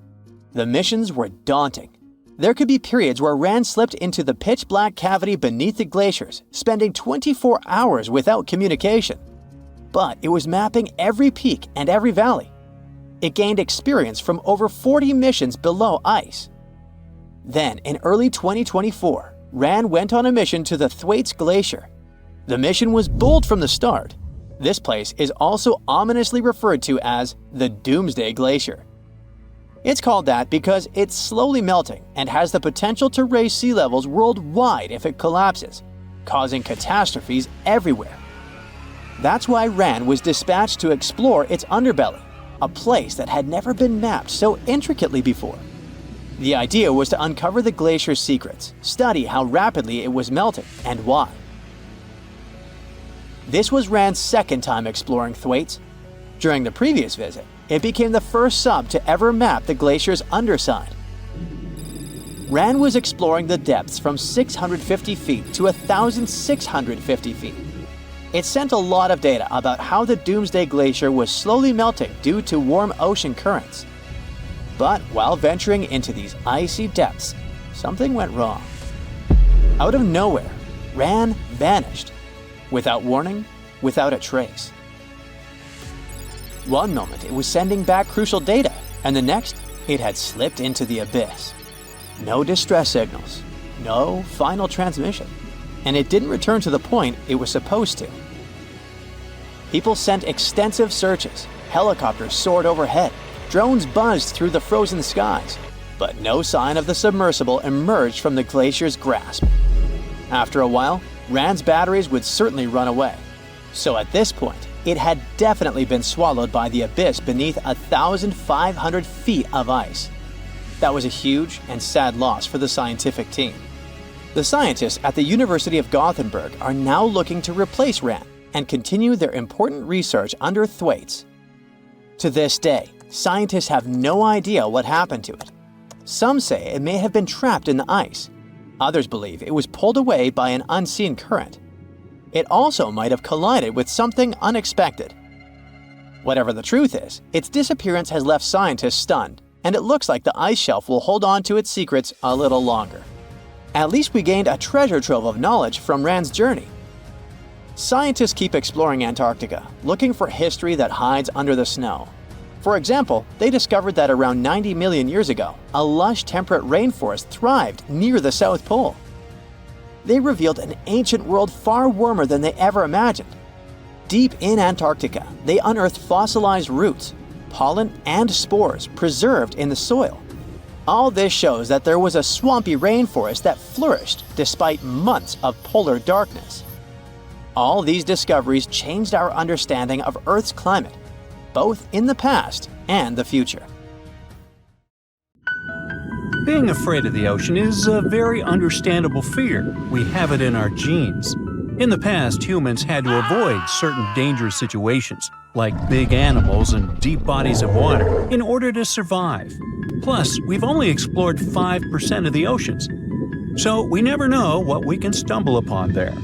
Speaker 1: The missions were daunting. There could be periods where Ran slipped into the pitch-black cavity beneath the glaciers, spending 24 hours without communication. But it was mapping every peak and every valley. It gained experience from over 40 missions below ice. Then, in early 2024, Ran went on a mission to the Thwaites Glacier. The mission was bold from the start. This place is also ominously referred to as the Doomsday Glacier. It's called that because it's slowly melting and has the potential to raise sea levels worldwide if it collapses, causing catastrophes everywhere. That's why Ran was dispatched to explore its underbelly, a place that had never been mapped so intricately before. The idea was to uncover the glacier's secrets, study how rapidly it was melting, and why. This was Ran's second time exploring Thwaites. During the previous visit, it became the first sub to ever map the glacier's underside. Ran was exploring the depths from 650 feet to 1,650 feet. It sent a lot of data about how the Doomsday Glacier was slowly melting due to warm ocean currents. But while venturing into these icy depths, something went wrong. Out of nowhere, Ran vanished. Without warning, without a trace. One moment it was sending back crucial data, and the next, it had slipped into the abyss. no distress signals, no final transmission, and it didn't return to the point it was supposed to. People sent extensive searches, helicopters soared overhead, drones buzzed through the frozen skies, but no sign of the submersible emerged from the glacier's grasp. After a while, RAND's batteries would certainly run away. So at this point, it had definitely been swallowed by the abyss beneath 1,500 feet of ice. That was a huge and sad loss for the scientific team. The scientists at the University of Gothenburg are now looking to replace RAND and continue their important research under Thwaites. To this day, scientists have no idea what happened to it. Some say it may have been trapped in the ice. Others believe it was pulled away by an unseen current. It also might have collided with something unexpected. Whatever the truth is, its disappearance has left scientists stunned, and it looks like the ice shelf will hold on to its secrets a little longer. At least we gained a treasure trove of knowledge from RAND's journey. Scientists keep exploring Antarctica, looking for history that hides under the snow. For example, they discovered that around 90 million years ago, a lush temperate rainforest thrived near the South Pole. They revealed an ancient world far warmer than they ever imagined. Deep in Antarctica, they unearthed fossilized roots, pollen, and spores preserved in the soil. All this shows that there was a swampy rainforest that flourished despite months of polar darkness. All these discoveries changed our understanding of Earth's climate, both in the past and the future.
Speaker 2: Being afraid of the ocean is a very understandable fear. We have it in our genes. In the past, humans had to avoid certain dangerous situations, like big animals and deep bodies of water, in order to survive. Plus, we've only explored 5% of the oceans, so we never know what we can stumble upon there.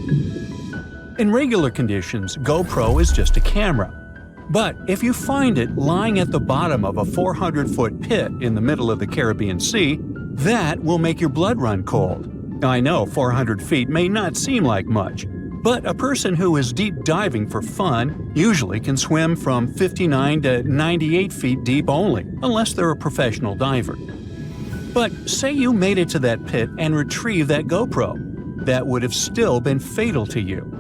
Speaker 2: In regular conditions, GoPro is just a camera. But if you find it lying at the bottom of a 400-foot pit in the middle of the Caribbean Sea, that will make your blood run cold. I know 400 feet may not seem like much, but a person who is deep diving for fun usually can swim from 59 to 98 feet deep only, unless they're a professional diver. But say you made it to that pit and retrieved that GoPro. That would have still been fatal to you.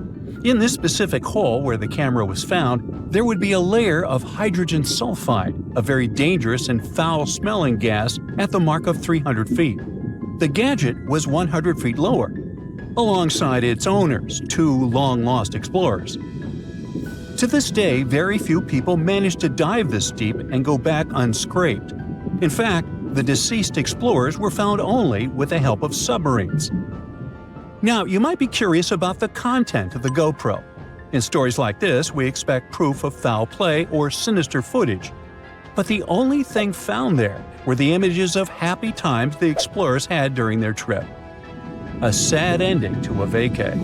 Speaker 2: In this specific hole where the camera was found, there would be a layer of hydrogen sulfide, a very dangerous and foul-smelling gas, at the mark of 300 feet. The gadget was 100 feet lower, alongside its owners, two long-lost explorers. To this day, very few people manage to dive this deep and go back unscraped. In fact, the deceased explorers were found only with the help of submarines. Now, you might be curious about the content of the GoPro. In stories like this, we expect proof of foul play or sinister footage. But the only thing found there were the images of happy times the explorers had during their trip. A sad ending to a vacay.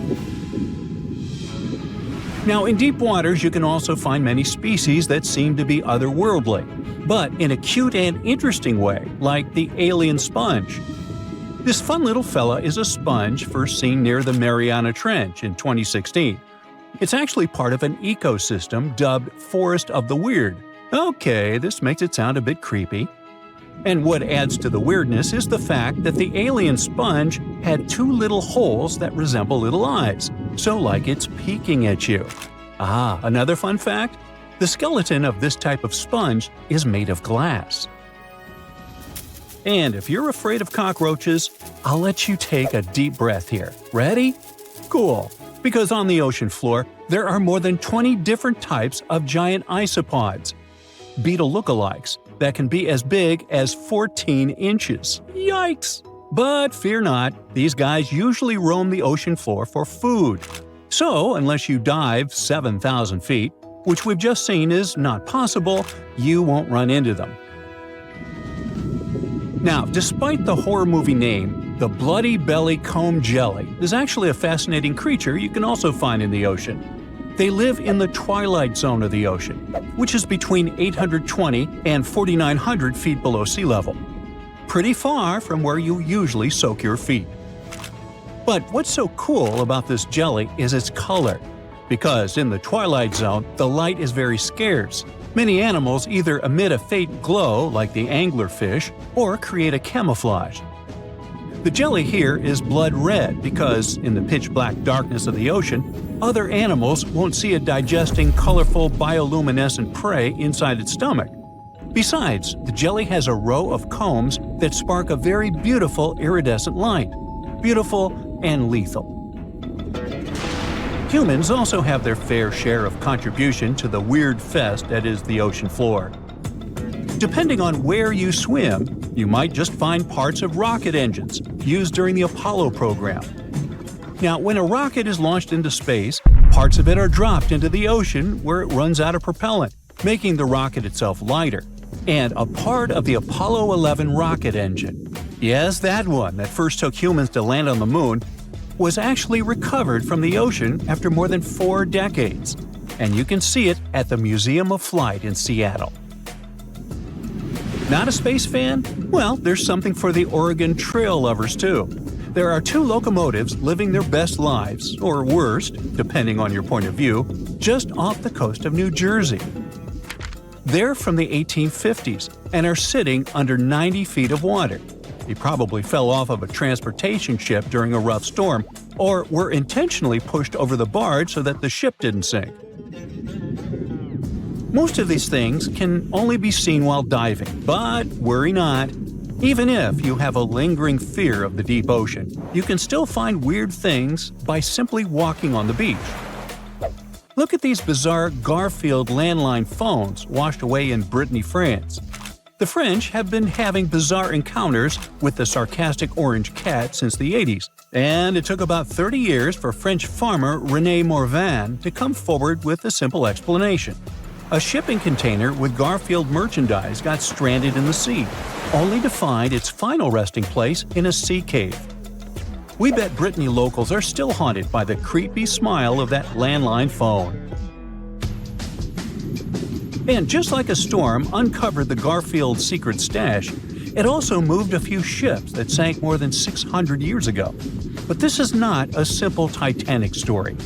Speaker 2: Now, in deep waters, you can also find many species that seem to be otherworldly, but in a cute and interesting way, like the alien sponge. This fun little fella is a sponge first seen near the Mariana Trench in 2016. It's actually part of an ecosystem dubbed Forest of the Weird. Okay, this makes it sound a bit creepy. And what adds to the weirdness is the fact that the alien sponge had two little holes that resemble little eyes, so like it's peeking at you. Ah, another fun fact? The skeleton of this type of sponge is made of glass. And if you're afraid of cockroaches, I'll let you take a deep breath here. Ready? Cool. Because on the ocean floor, there are more than 20 different types of giant isopods, beetle lookalikes, that can be as big as 14 inches. Yikes! But fear not, these guys usually roam the ocean floor for food. So, unless you dive 7,000 feet, which we've just seen is not possible, you won't run into them. Now, despite the horror movie name, the bloody belly comb jelly is actually a fascinating creature you can also find in the ocean. They live in the twilight zone of the ocean, which is between 820 and 4,900 feet below sea level. Pretty far from where you usually soak your feet. But what's so cool about this jelly is its color. Because in the twilight zone, the light is very scarce. Many animals either emit a faint glow like the anglerfish or create a camouflage. The jelly here is blood red because, in the pitch-black darkness of the ocean, other animals won't see it digesting colorful bioluminescent prey inside its stomach. Besides, the jelly has a row of combs that spark a very beautiful iridescent light. Beautiful and lethal. Humans also have their fair share of contribution to the weird fest that is the ocean floor. Depending on where you swim, you might just find parts of rocket engines used during the Apollo program. Now, when a rocket is launched into space, parts of it are dropped into the ocean where it runs out of propellant, making the rocket itself lighter. And a part of the Apollo 11 rocket engine, yes, that one that first took humans to land on the moon, was actually recovered from the ocean after more than 4 decades. And you can see it at the Museum of Flight in Seattle. Not a space fan? Well, there's something for the Oregon Trail lovers too. There are 2 locomotives living their best lives, or worst, depending on your point of view, just off the coast of New Jersey. They're from the 1850s and are sitting under 90 feet of water. They probably fell off of a transportation ship during a rough storm, or were intentionally pushed over the barge so that the ship didn't sink. Most of these things can only be seen while diving, but worry not. Even if you have a lingering fear of the deep ocean, you can still find weird things by simply walking on the beach. Look at these bizarre Garfield landline phones washed away in Brittany, France. The French have been having bizarre encounters with the sarcastic orange cat since the 80s, and it took about 30 years for French farmer René Morvan to come forward with a simple explanation. A shipping container with Garfield merchandise got stranded in the sea, only to find its final resting place in a sea cave. We bet Brittany locals are still haunted by the creepy smile of that landline phone. And just like a storm uncovered the Garfield secret stash, it also moved a few ships that sank more than 600 years ago. But this is not a simple Titanic story.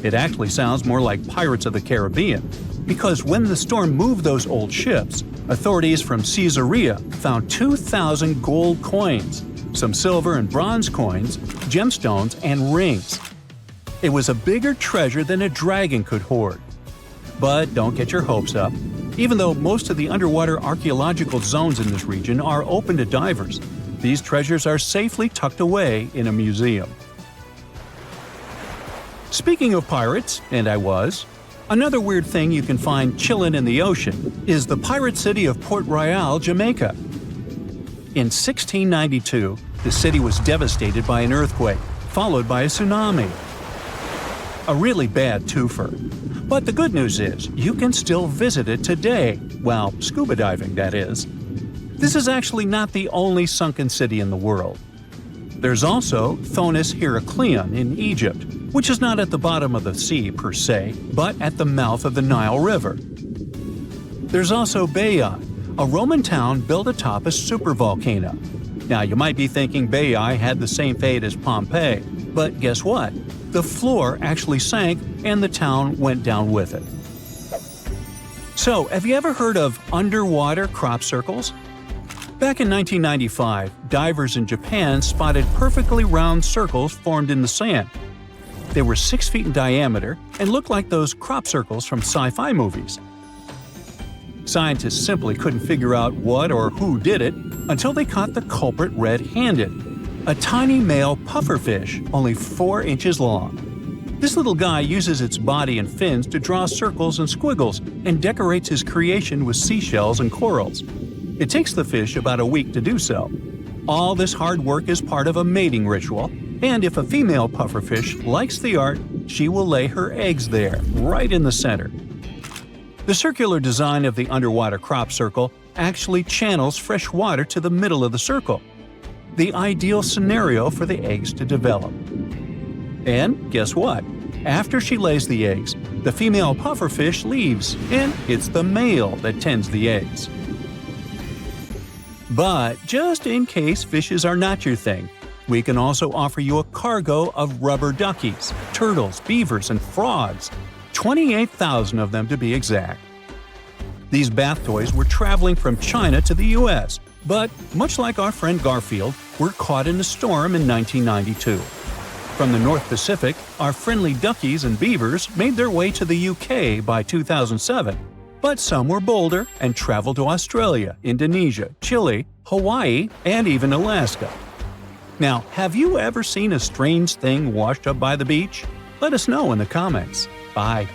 Speaker 2: It actually sounds more like Pirates of the Caribbean, because when the storm moved those old ships, authorities from Caesarea found 2,000 gold coins, some silver and bronze coins, gemstones, and rings. It was a bigger treasure than a dragon could hoard. But don't get your hopes up. Even though most of the underwater archaeological zones in this region are open to divers, these treasures are safely tucked away in a museum. Speaking of pirates, and I was, another weird thing you can find chillin' in the ocean is the pirate city of Port Royal, Jamaica. In 1692, the city was devastated by an earthquake, followed by a tsunami. A really bad twofer. But the good news is, you can still visit it today, well, scuba diving, that is. This is actually not the only sunken city in the world. There's also Thonis Heracleion in Egypt, which is not at the bottom of the sea per se, but at the mouth of the Nile River. There's also Baiae, a Roman town built atop a supervolcano. Now, you might be thinking Baiae had the same fate as Pompeii, but guess what? The floor actually sank and the town went down with it. So, have you ever heard of underwater crop circles? Back in 1995, divers in Japan spotted perfectly round circles formed in the sand. They were 6 feet in diameter and looked like those crop circles from sci-fi movies. Scientists simply couldn't figure out what or who did it until they caught the culprit red-handed, a tiny male pufferfish only 4 inches long. This little guy uses its body and fins to draw circles and squiggles and decorates his creation with seashells and corals. It takes the fish about a week to do so. All this hard work is part of a mating ritual, and if a female pufferfish likes the art, she will lay her eggs there, right in the center. The circular design of the underwater crop circle actually channels fresh water to the middle of the circle, the ideal scenario for the eggs to develop. And guess what? After she lays the eggs, the female pufferfish leaves, and it's the male that tends the eggs. But just in case fishes are not your thing, we can also offer you a cargo of rubber duckies, turtles, beavers, and frogs, 28,000 of them to be exact. These bath toys were traveling from China to the US, but much like our friend Garfield, were caught in a storm in 1992. From the North Pacific, our friendly duckies and beavers made their way to the UK by 2007, but some were bolder and traveled to Australia, Indonesia, Chile, Hawaii, and even Alaska. Now, have you ever seen a strange thing washed up by the beach? Let us know in the comments. Bye.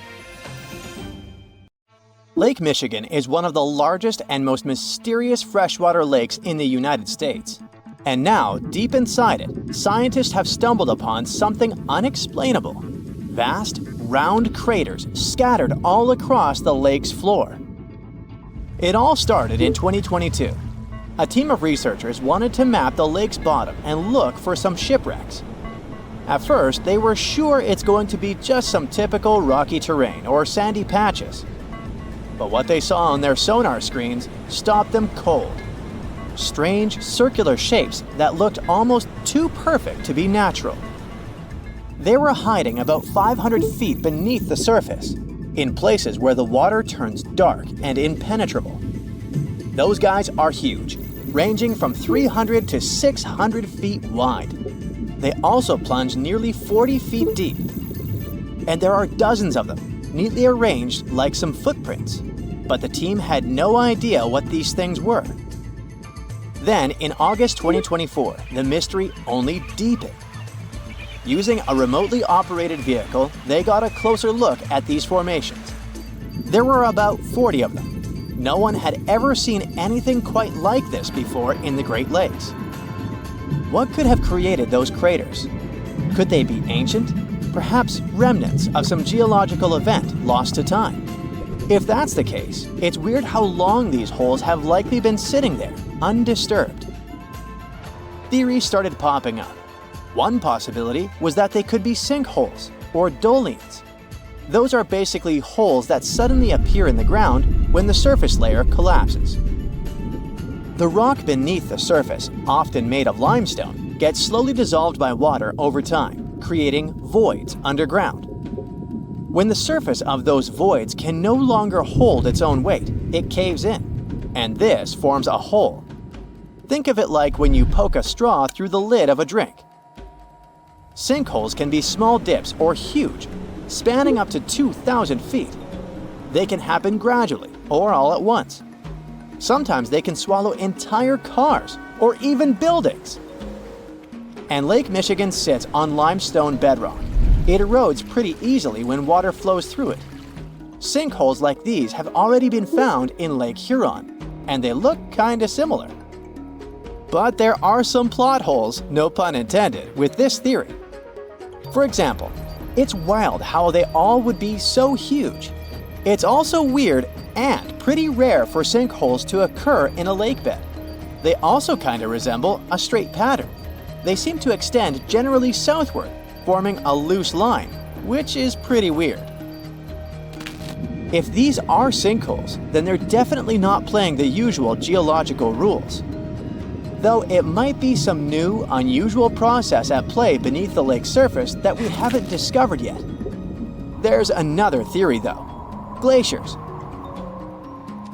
Speaker 1: Lake Michigan is one of the largest and most mysterious freshwater lakes in the United States. And now, deep inside it, scientists have stumbled upon something unexplainable. Vast, round craters scattered all across the lake's floor. It all started in 2022. A team of researchers wanted to map the lake's bottom and look for some shipwrecks. At first, they were sure it's going to be just some typical rocky terrain or sandy patches. But what they saw on their sonar screens stopped them cold. Strange, circular shapes that looked almost too perfect to be natural. They were hiding about 500 feet beneath the surface, in places where the water turns dark and impenetrable. Those guys are huge, ranging from 300 to 600 feet wide. They also plunge nearly 40 feet deep. And there are dozens of them, neatly arranged like some footprints. But the team had no idea what these things were. Then, in August 2024, the mystery only deepened. Using a remotely operated vehicle, they got a closer look at these formations. There were about 40 of them. No one had ever seen anything quite like this before in the Great Lakes. What could have created those craters? Could they be ancient? Perhaps remnants of some geological event lost to time? If that's the case, it's weird how long these holes have likely been sitting there, undisturbed. Theories started popping up. One possibility was that they could be sinkholes or dolines. Those are basically holes that suddenly appear in the ground when the surface layer collapses. The rock beneath the surface, often made of limestone, gets slowly dissolved by water over time, creating voids underground. When the surface of those voids can no longer hold its own weight, it caves in, and this forms a hole. Think of it like when you poke a straw through the lid of a drink. Sinkholes can be small dips or huge, spanning up to 2,000 feet. They can happen gradually or all at once. Sometimes they can swallow entire cars or even buildings. And Lake Michigan sits on limestone bedrock. It erodes pretty easily when water flows through it. Sinkholes like these have already been found in Lake Huron, and they look kinda similar. But there are some plot holes, no pun intended, with this theory. For example, it's wild how they all would be so huge. It's also weird and pretty rare for sinkholes to occur in a lake bed. They also kinda resemble a straight pattern. They seem to extend generally southward, forming a loose line, which is pretty weird. If these are sinkholes, then they're definitely not playing the usual geological rules. Though it might be some new, unusual process at play beneath the lake's surface that we haven't discovered yet. There's another theory though: glaciers.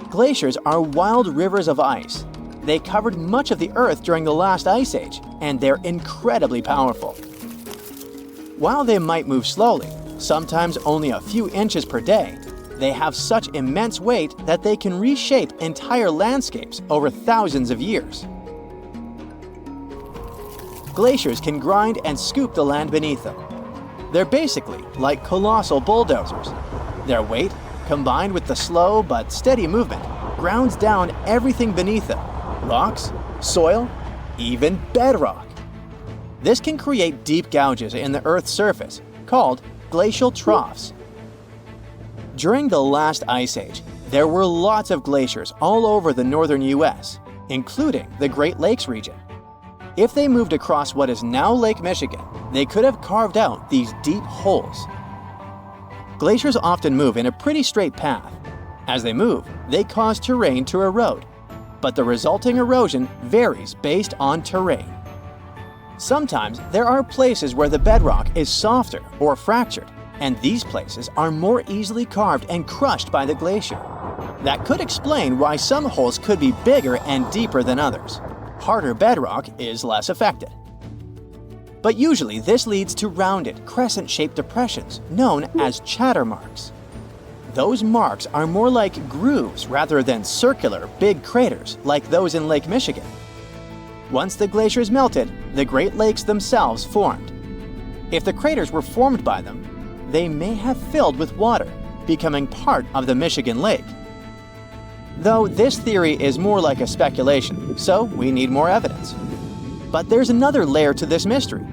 Speaker 1: Glaciers are wild rivers of ice. They covered much of the Earth during the last ice age, and they're incredibly powerful. While they might move slowly, sometimes only a few inches per day, they have such immense weight that they can reshape entire landscapes over thousands of years. Glaciers can grind and scoop the land beneath them. They're basically like colossal bulldozers. Their weight, combined with the slow but steady movement, grounds down everything beneath them: rocks, soil, even bedrock. This can create deep gouges in the Earth's surface, called glacial troughs. During the last ice age, there were lots of glaciers all over the northern US, including the Great Lakes region. If they moved across what is now Lake Michigan, they could have carved out these deep holes. Glaciers often move in a pretty straight path. As they move, they cause terrain to erode, but the resulting erosion varies based on terrain. Sometimes there are places where the bedrock is softer or fractured, and these places are more easily carved and crushed by the glacier. That could explain why some holes could be bigger and deeper than others. harder bedrock is less affected. But usually this leads to rounded, crescent-shaped depressions known as chatter marks. Those marks are more like grooves rather than circular, big craters like those in Lake Michigan. Once the glaciers melted, the Great Lakes themselves formed. If the craters were formed by them, they may have filled with water, becoming part of the Michigan Lake. Though this theory is more like a speculation, so we need more evidence. But there's another layer to this mystery.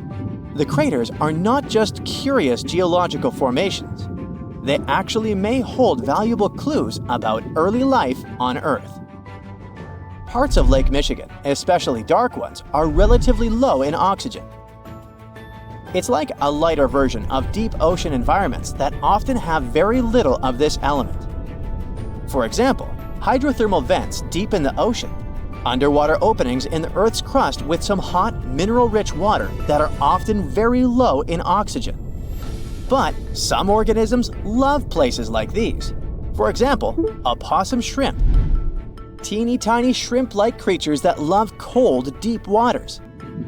Speaker 1: The craters are not just curious geological formations. They actually may hold valuable clues about early life on Earth. Parts of Lake Michigan, especially dark ones, are relatively low in oxygen. It's like a lighter version of deep ocean environments that often have very little of this element. For example, hydrothermal vents deep in the ocean, underwater openings in the Earth's crust with some hot, mineral-rich water that are often very low in oxygen. But some organisms love places like these. For example, opossum shrimp. Teeny tiny shrimp-like creatures that love cold, deep waters.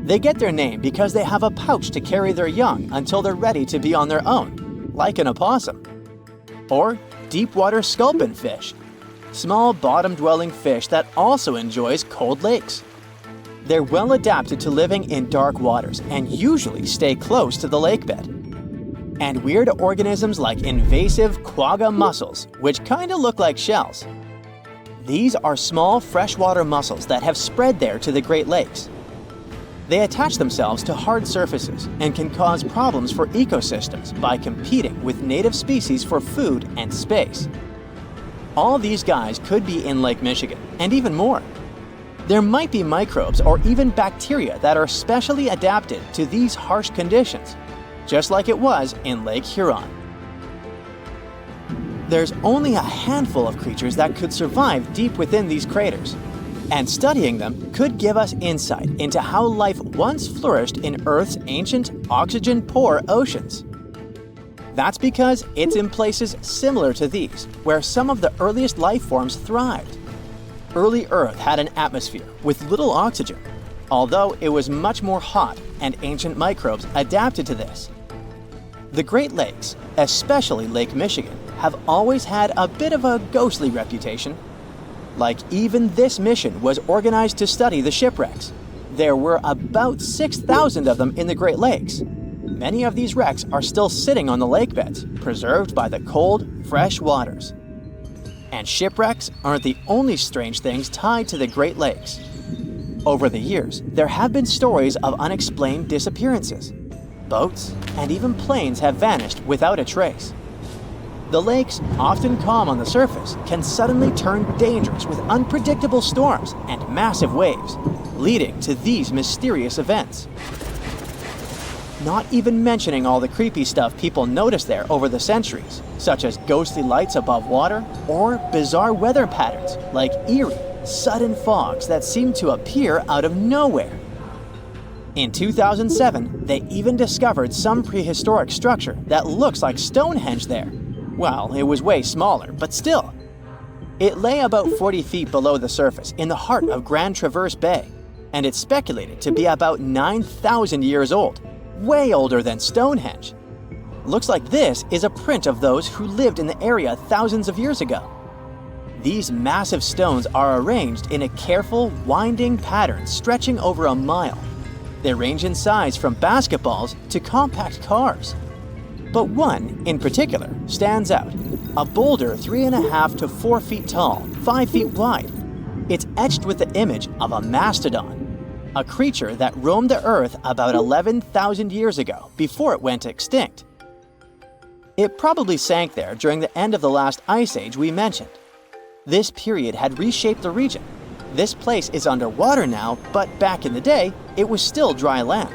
Speaker 1: They get their name because they have a pouch to carry their young until they're ready to be on their own, like an opossum. Or deep-water sculpin fish, small bottom-dwelling fish that also enjoys cold lakes. They're well adapted to living in dark waters and usually stay close to the lake bed. And weird organisms like invasive quagga mussels, which kinda look like shells. These are small freshwater mussels that have spread there to the Great Lakes. They attach themselves to hard surfaces and can cause problems for ecosystems by competing with native species for food and space. All these guys could be in Lake Michigan, and even more. There might be microbes or even bacteria that are specially adapted to these harsh conditions, just like it was in Lake Huron. There's only a handful of creatures that could survive deep within these craters, and studying them could give us insight into how life once flourished in Earth's ancient, oxygen-poor oceans. That's because it's in places similar to these, where some of the earliest life forms thrived. Early Earth had an atmosphere with little oxygen, although it was much more hot and ancient microbes adapted to this. The Great Lakes, especially Lake Michigan, have always had a bit of a ghostly reputation. Like even this mission was organized to study the shipwrecks. There were about 6,000 of them in the Great Lakes. Many of these wrecks are still sitting on the lake beds, preserved by the cold, fresh waters. And shipwrecks aren't the only strange things tied to the Great Lakes. Over the years, there have been stories of unexplained disappearances. Boats and even planes have vanished without a trace. The lakes, often calm on the surface, can suddenly turn dangerous with unpredictable storms and massive waves, leading to these mysterious events. Not even mentioning all the creepy stuff people notice there over the centuries, such as ghostly lights above water or bizarre weather patterns like eerie, sudden fogs that seem to appear out of nowhere. In 2007, they even discovered some prehistoric structure that looks like Stonehenge there. Well, it was way smaller, but still. It lay about 40 feet below the surface in the heart of Grand Traverse Bay, and it's speculated to be about 9,000 years old, way older than Stonehenge. Looks like this is a print of those who lived in the area thousands of years ago. These massive stones are arranged in a careful, winding pattern stretching over a mile. They range in size from basketballs to compact cars. But one, in particular, stands out. A boulder 3.5 to 4 feet tall, 5 feet wide. It's etched with the image of a mastodon, a creature that roamed the Earth about 11,000 years ago before it went extinct. It probably sank there during the end of the last ice age we mentioned. This period had reshaped the region. This place is underwater now, but back in the day, it was still dry land.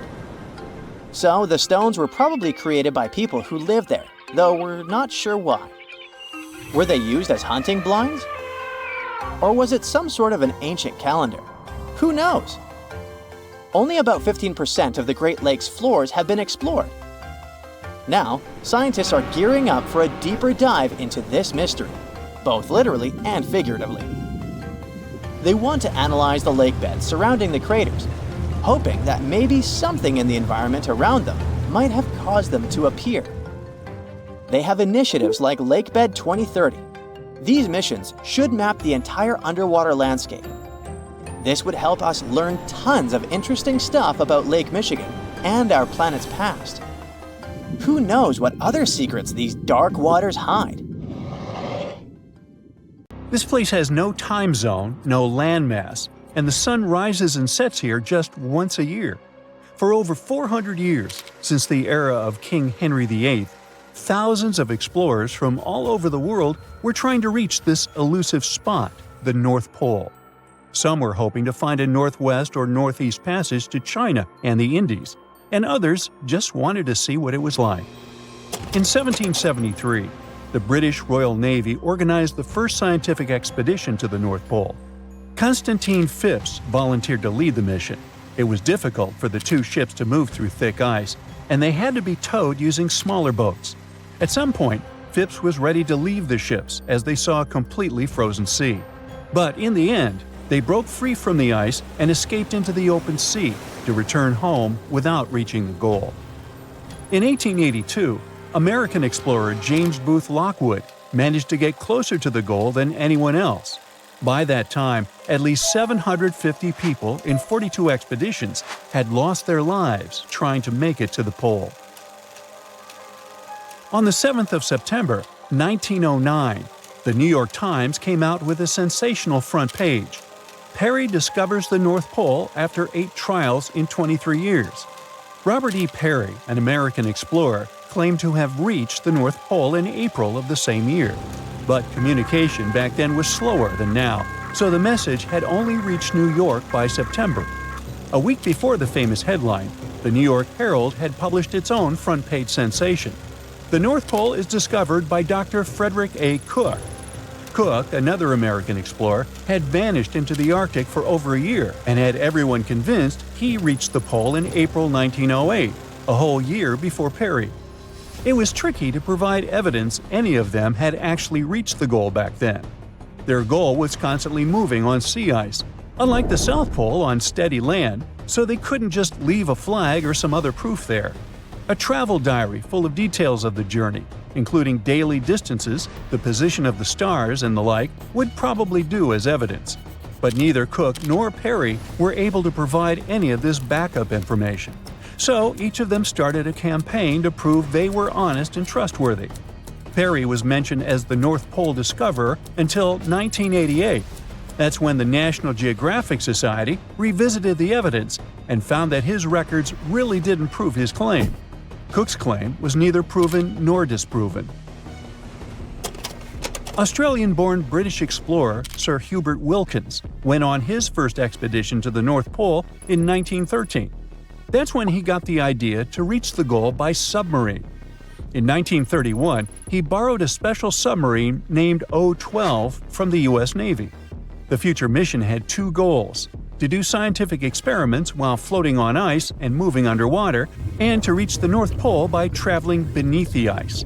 Speaker 1: So the stones were probably created by people who lived there, though we're not sure why. Were they used as hunting blinds? Or was it some sort of an ancient calendar? Who knows? Only about 15% of the Great Lakes floors have been explored. Now, scientists are gearing up for a deeper dive into this mystery, both literally and figuratively. They want to analyze the lake beds surrounding the craters, hoping that maybe something in the environment around them might have caused them to appear. They have initiatives like Lakebed 2030. These missions should map the entire underwater landscape. This would help us learn tons of interesting stuff about Lake Michigan and our planet's past. Who knows what other secrets these dark waters hide?
Speaker 2: This place has no time zone, no landmass, and the sun rises and sets here just once a year. For over 400 years, since the era of King Henry VIII, thousands of explorers from all over the world were trying to reach this elusive spot, the North Pole. Some were hoping to find a northwest or northeast passage to China and the Indies, and others just wanted to see what it was like. In 1773, the British Royal Navy organized the first scientific expedition to the North Pole. Constantine Phipps volunteered to lead the mission. It was difficult for the two ships to move through thick ice, and they had to be towed using smaller boats. At some point, Phipps was ready to leave the ships as they saw a completely frozen sea. But in the end, they broke free from the ice and escaped into the open sea to return home without reaching the goal. In 1882, American explorer James Booth Lockwood managed to get closer to the goal than anyone else. By that time, at least 750 people in 42 expeditions had lost their lives trying to make it to the pole. On the 7th of September, 1909, the New York Times came out with a sensational front page. Peary discovers the North Pole after 8 trials in 23 years. Robert E. Peary, an American explorer, claimed to have reached the North Pole in April of the same year. But communication back then was slower than now, so the message had only reached New York by September. A week before the famous headline, the New York Herald had published its own front-page sensation. The North Pole is discovered by Dr. Frederick A. Cook. Cook, another American explorer, had vanished into the Arctic for over a year and had everyone convinced he reached the pole in April 1908, a whole year before Peary. It was tricky to provide evidence any of them had actually reached the goal back then. Their goal was constantly moving on sea ice, unlike the South Pole on steady land, so they couldn't just leave a flag or some other proof there. A travel diary full of details of the journey, including daily distances, the position of the stars, and the like, would probably do as evidence. But neither Cook nor Peary were able to provide any of this backup information. So each of them started a campaign to prove they were honest and trustworthy. Peary was mentioned as the North Pole discoverer until 1988. That's when the National Geographic Society revisited the evidence and found that his records really didn't prove his claim. Cook's claim was neither proven nor disproven. Australian-born British explorer Sir Hubert Wilkins went on his first expedition to the North Pole in 1913. That's when he got the idea to reach the goal by submarine. In 1931, he borrowed a special submarine named O-12 from the U.S. Navy. The future mission had 2 goals: to do scientific experiments while floating on ice and moving underwater, and to reach the North Pole by traveling beneath the ice.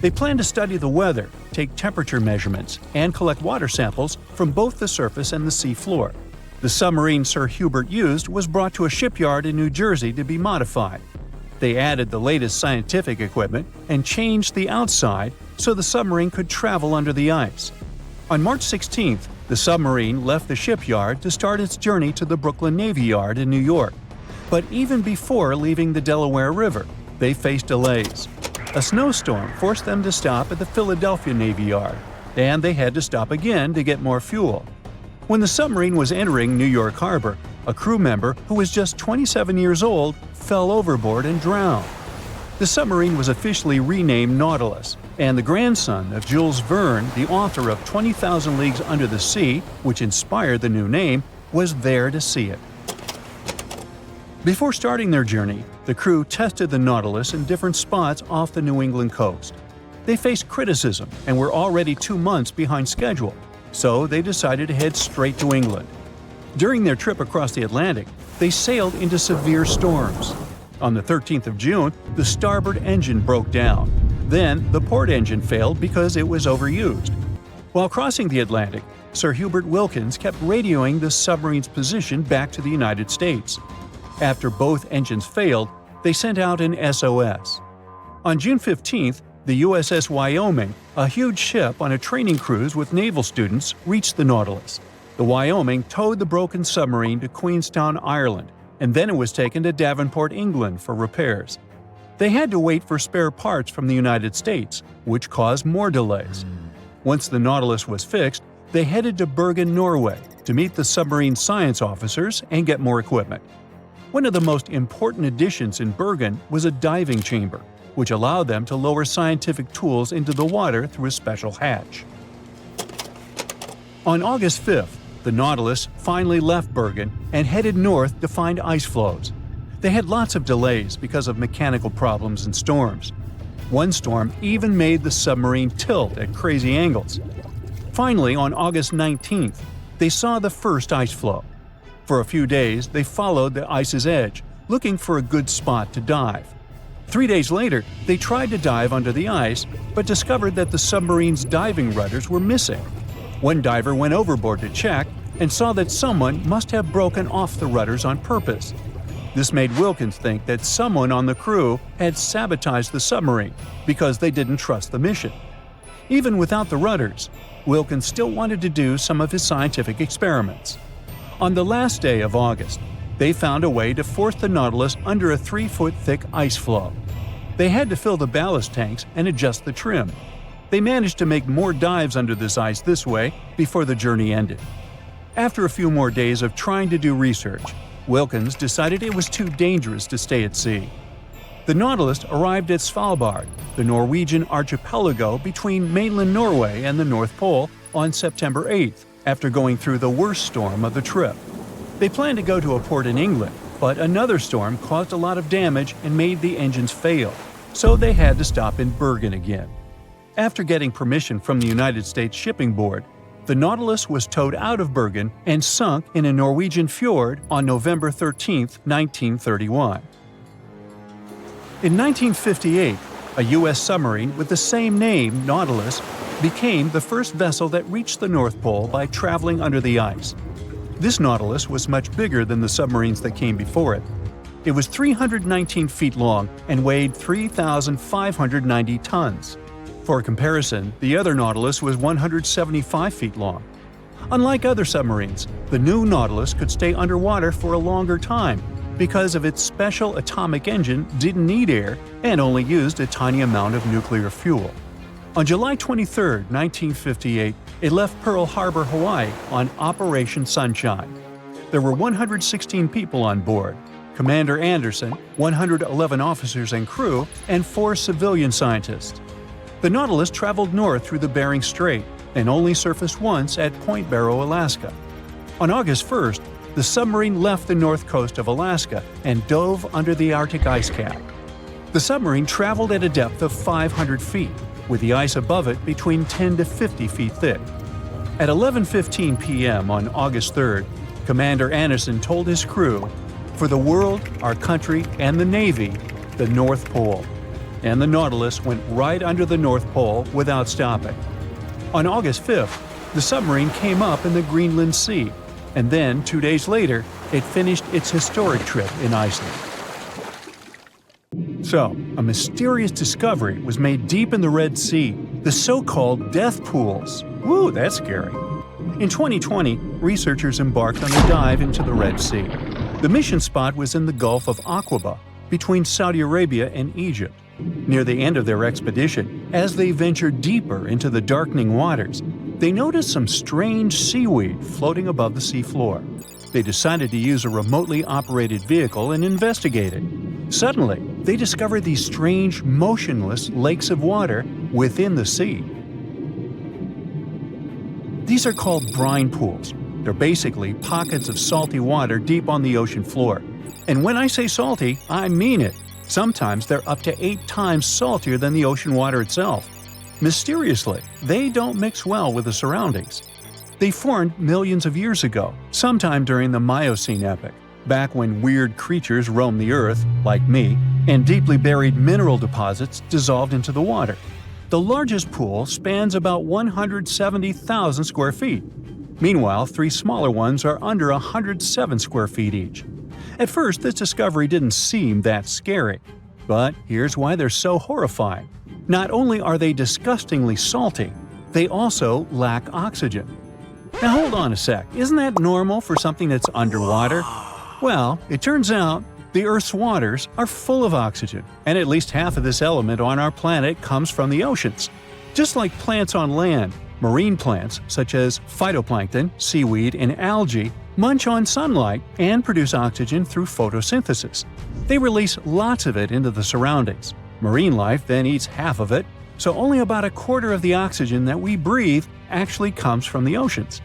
Speaker 2: They planned to study the weather, take temperature measurements, and collect water samples from both the surface and the sea floor. The submarine Sir Hubert used was brought to a shipyard in New Jersey to be modified. They added the latest scientific equipment and changed the outside so the submarine could travel under the ice. On March 16th, the submarine left the shipyard to start its journey to the Brooklyn Navy Yard in New York. But even before leaving the Delaware River, they faced delays. A snowstorm forced them to stop at the Philadelphia Navy Yard, and they had to stop again to get more fuel. When the submarine was entering New York Harbor, a crew member who was just 27 years old fell overboard and drowned. The submarine was officially renamed Nautilus, and the grandson of Jules Verne, the author of 20,000 Leagues Under the Sea, which inspired the new name, was there to see it. Before starting their journey, the crew tested the Nautilus in different spots off the New England coast. They faced criticism and were already 2 months behind schedule, so they decided to head straight to England. During their trip across the Atlantic, they sailed into severe storms. On the 13th of June, the starboard engine broke down. Then, the port engine failed because it was overused. While crossing the Atlantic, Sir Hubert Wilkins kept radioing the submarine's position back to the United States. After both engines failed, they sent out an SOS. On June 15th, the USS Wyoming, a huge ship on a training cruise with naval students, reached the Nautilus. The Wyoming towed the broken submarine to Queenstown, Ireland, and then it was taken to Devonport, England for repairs. They had to wait for spare parts from the United States, which caused more delays. Once the Nautilus was fixed, they headed to Bergen, Norway, to meet the submarine science officers and get more equipment. One of the most important additions in Bergen was a diving chamber, which allowed them to lower scientific tools into the water through a special hatch. On August 5th, the Nautilus finally left Bergen and headed north to find ice floes. They had lots of delays because of mechanical problems and storms. One storm even made the submarine tilt at crazy angles. Finally, on August 19th, they saw the first ice floe. For a few days, they followed the ice's edge, looking for a good spot to dive. 3 days later, they tried to dive under the ice, but discovered that the submarine's diving rudders were missing. One diver went overboard to check and saw that someone must have broken off the rudders on purpose. This made Wilkins think that someone on the crew had sabotaged the submarine because they didn't trust the mission. Even without the rudders, Wilkins still wanted to do some of his scientific experiments. On the last day of August, they found a way to force the Nautilus under a 3-foot-thick ice floe. They had to fill the ballast tanks and adjust the trim. They managed to make more dives under this ice this way before the journey ended. After a few more days of trying to do research, Wilkins decided it was too dangerous to stay at sea. The Nautilus arrived at Svalbard, the Norwegian archipelago between mainland Norway and the North Pole, on September 8th, after going through the worst storm of the trip. They planned to go to a port in England, but another storm caused a lot of damage and made the engines fail, so they had to stop in Bergen again. After getting permission from the United States Shipping Board, the Nautilus was towed out of Bergen and sunk in a Norwegian fjord on November 13, 1931. In 1958, a U.S. submarine with the same name, Nautilus, became the first vessel that reached the North Pole by traveling under the ice. This Nautilus was much bigger than the submarines that came before it. It was 319 feet long and weighed 3,590 tons. For comparison, the other Nautilus was 175 feet long. Unlike other submarines, the new Nautilus could stay underwater for a longer time because of its special atomic engine didn't need air and only used a tiny amount of nuclear fuel. On July 23, 1958, it left Pearl Harbor, Hawaii on Operation Sunshine. There were 116 people on board: Commander Anderson, 111 officers and crew, and 4 civilian scientists. The Nautilus traveled north through the Bering Strait and only surfaced once at Point Barrow, Alaska. On August 1st, the submarine left the north coast of Alaska and dove under the Arctic ice cap. The submarine traveled at a depth of 500 feet, with the ice above it between 10 to 50 feet thick. At 11:15 p.m. on August 3rd, Commander Anderson told his crew, "For the world, our country, and the Navy, the North Pole." And the Nautilus went right under the North Pole without stopping. On August 5th, the submarine came up in the Greenland Sea, and then 2 days later, it finished its historic trip in Iceland. So, a mysterious discovery was made deep in the Red Sea, the so-called death pools. Woo, that's scary. In 2020, researchers embarked on a dive into the Red Sea. The mission spot was in the Gulf of Aqaba, between Saudi Arabia and Egypt. Near the end of their expedition, as they ventured deeper into the darkening waters, they noticed some strange seaweed floating above the seafloor. They decided to use a remotely operated vehicle and investigate it. Suddenly, they discovered these strange, motionless lakes of water within the sea. These are called brine pools. They're basically pockets of salty water deep on the ocean floor. And when I say salty, I mean it. Sometimes they're up to 8 times saltier than the ocean water itself. Mysteriously, they don't mix well with the surroundings. They formed millions of years ago, sometime during the Miocene epoch, back when weird creatures roamed the earth, like me, and deeply buried mineral deposits dissolved into the water. The largest pool spans about 170,000 square feet. Meanwhile, 3 smaller ones are under 107 square feet each. At first, this discovery didn't seem that scary. But here's why they're so horrifying. Not only are they disgustingly salty, they also lack oxygen. Now hold on a sec, isn't that normal for something that's underwater? Well, it turns out the Earth's waters are full of oxygen, and at least half of this element on our planet comes from the oceans. Just like plants on land, marine plants such as phytoplankton, seaweed, and algae munch on sunlight and produce oxygen through photosynthesis. They release lots of it into the surroundings. Marine life then eats half of it, so only about a quarter of the oxygen that we breathe actually comes from the oceans.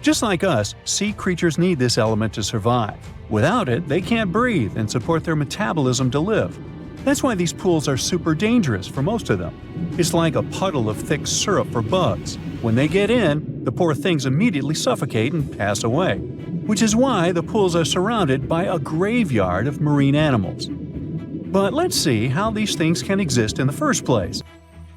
Speaker 2: Just like us, sea creatures need this element to survive. Without it, they can't breathe and support their metabolism to live. That's why these pools are super dangerous for most of them. It's like a puddle of thick syrup for bugs. When they get in, the poor things immediately suffocate and pass away. Which is why the pools are surrounded by a graveyard of marine animals. But let's see how these things can exist in the first place.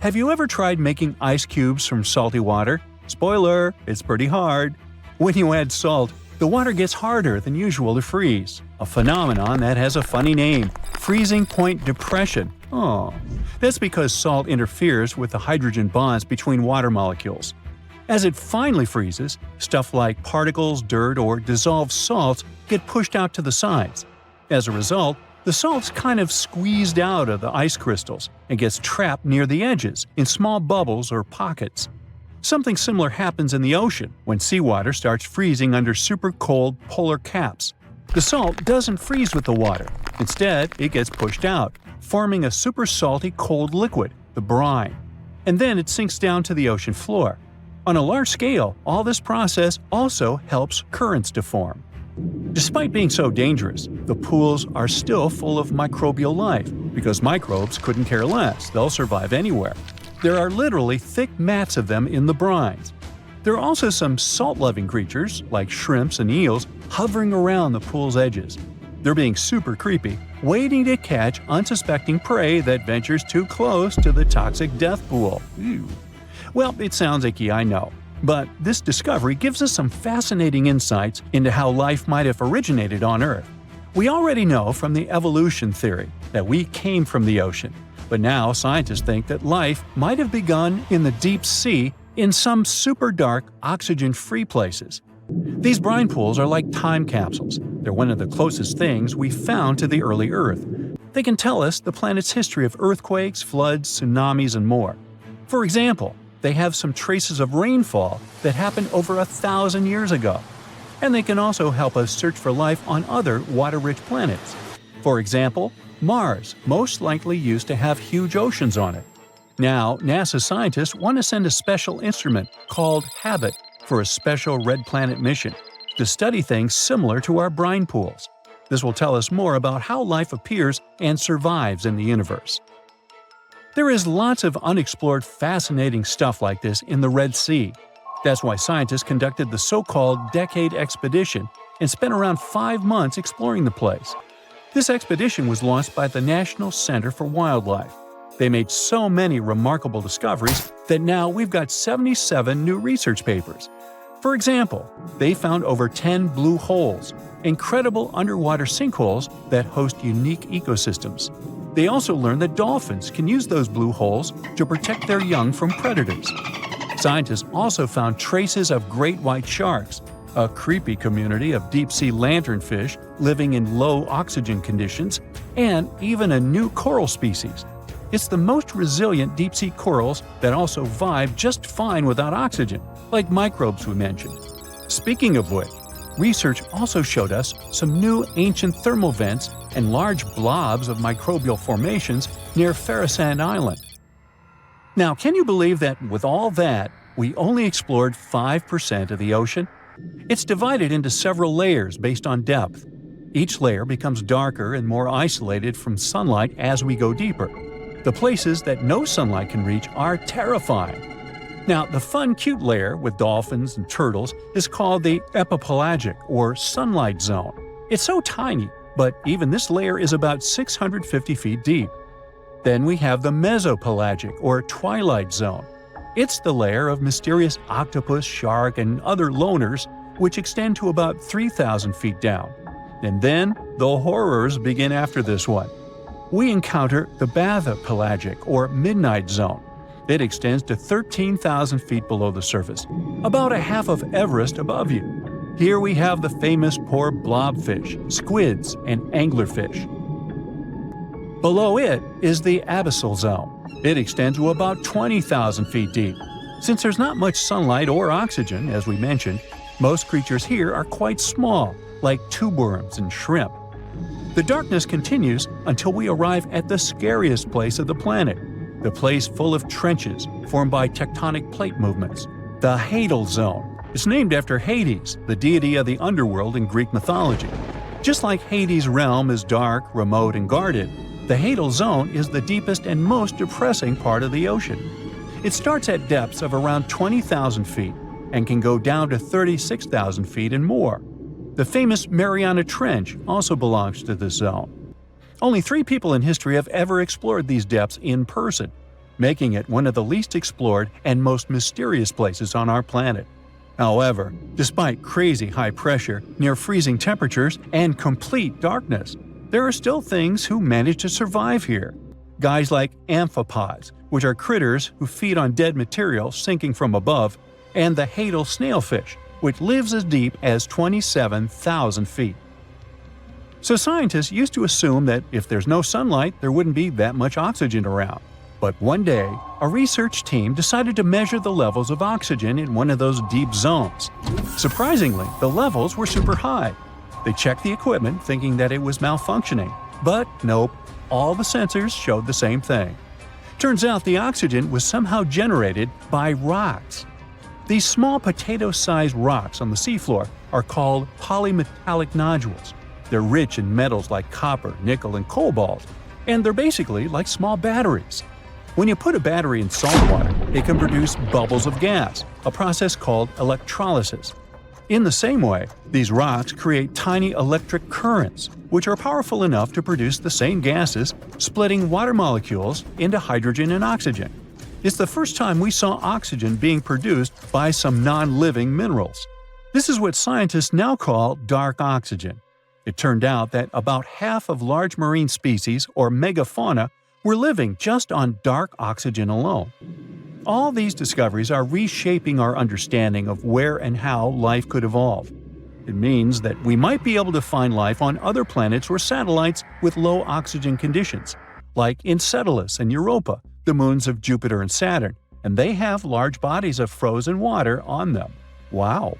Speaker 2: Have you ever tried making ice cubes from salty water? Spoiler, it's pretty hard. When you add salt, the water gets harder than usual to freeze, a phenomenon that has a funny name, freezing point depression. Oh, that's because salt interferes with the hydrogen bonds between water molecules. As it finally freezes, stuff like particles, dirt, or dissolved salts get pushed out to the sides. As a result, the salt's kind of squeezed out of the ice crystals and gets trapped near the edges in small bubbles or pockets. Something similar happens in the ocean when seawater starts freezing under super cold polar caps. The salt doesn't freeze with the water. Instead, it gets pushed out, forming a super salty cold liquid, the brine. And then it sinks down to the ocean floor. On a large scale, all this process also helps currents to form. Despite being so dangerous, the pools are still full of microbial life, because microbes couldn't care less, they'll survive anywhere. There are literally thick mats of them in the brines. There are also some salt-loving creatures, like shrimps and eels, hovering around the pool's edges. They're being super creepy, waiting to catch unsuspecting prey that ventures too close to the toxic death pool. Ew. Well, it sounds icky, I know. But this discovery gives us some fascinating insights into how life might have originated on Earth. We already know from the evolution theory that we came from the ocean, but now scientists think that life might have begun in the deep sea in some super dark, oxygen-free places. These brine pools are like time capsules. They're one of the closest things we've found to the early Earth. They can tell us the planet's history of earthquakes, floods, tsunamis, and more. For example, they have some traces of rainfall that happened over 1,000 years ago. And they can also help us search for life on other water-rich planets. For example, Mars most likely used to have huge oceans on it. Now, NASA scientists want to send a special instrument called HABIT for a special red planet mission to study things similar to our brine pools. This will tell us more about how life appears and survives in the universe. There is lots of unexplored fascinating stuff like this in the Red Sea. That's why scientists conducted the so-called Decade Expedition and spent around 5 months exploring the place. This expedition was launched by the National Center for Wildlife. They made so many remarkable discoveries that now we've got 77 new research papers. For example, they found over 10 blue holes, incredible underwater sinkholes that host unique ecosystems. They also learned that dolphins can use those blue holes to protect their young from predators. Scientists also found traces of great white sharks, a creepy community of deep-sea lanternfish living in low oxygen conditions, and even a new coral species. It's the most resilient deep-sea corals that also vive just fine without oxygen, like microbes we mentioned. Speaking of which, research also showed us some new ancient thermal vents and large blobs of microbial formations near Farasand Island. Now, can you believe that with all that, we only explored 5% of the ocean? It's divided into several layers based on depth. Each layer becomes darker and more isolated from sunlight as we go deeper. The places that no sunlight can reach are terrifying. Now, the fun, cute layer with dolphins and turtles is called the epipelagic, or sunlight zone. It's so tiny, but even this layer is about 650 feet deep. Then we have the mesopelagic, or twilight zone. It's the lair of mysterious octopus, shark, and other loners, which extend to about 3,000 feet down. And then, the horrors begin after this one. We encounter the bathypelagic, or midnight zone. It extends to 13,000 feet below the surface, about a half of Everest above you. Here we have the famous poor blobfish, squids, and anglerfish. Below it is the abyssal zone. It extends to about 20,000 feet deep. Since there's not much sunlight or oxygen, as we mentioned, most creatures here are quite small, like tube worms and shrimp. The darkness continues until we arrive at the scariest place of the planet, the place full of trenches formed by tectonic plate movements, the Hadal Zone. It's named after Hades, the deity of the underworld in Greek mythology. Just like Hades' realm is dark, remote, and guarded, the Hadal Zone is the deepest and most depressing part of the ocean. It starts at depths of around 20,000 feet and can go down to 36,000 feet and more. The famous Mariana Trench also belongs to this zone. Only 3 people in history have ever explored these depths in person, making it one of the least explored and most mysterious places on our planet. However, despite crazy high pressure, near freezing temperatures, and complete darkness, there are still things who manage to survive here. Guys like amphipods, which are critters who feed on dead material sinking from above, and the Hadal snailfish, which lives as deep as 27,000 feet. So scientists used to assume that if there's no sunlight, there wouldn't be that much oxygen around. But one day, a research team decided to measure the levels of oxygen in one of those deep zones. Surprisingly, the levels were super high. They checked the equipment thinking that it was malfunctioning, but nope, all the sensors showed the same thing. Turns out the oxygen was somehow generated by rocks. These small potato-sized rocks on the seafloor are called polymetallic nodules. They're rich in metals like copper, nickel, and cobalt, and they're basically like small batteries. When you put a battery in salt water, it can produce bubbles of gas, a process called electrolysis. In the same way, these rocks create tiny electric currents, which are powerful enough to produce the same gases, splitting water molecules into hydrogen and oxygen. It's the first time we saw oxygen being produced by some non-living minerals. This is what scientists now call dark oxygen. It turned out that about half of large marine species, or megafauna, were living just on dark oxygen alone. All these discoveries are reshaping our understanding of where and how life could evolve. It means that we might be able to find life on other planets or satellites with low oxygen conditions, like Enceladus and Europa, the moons of Jupiter and Saturn, and they have large bodies of frozen water on them. Wow!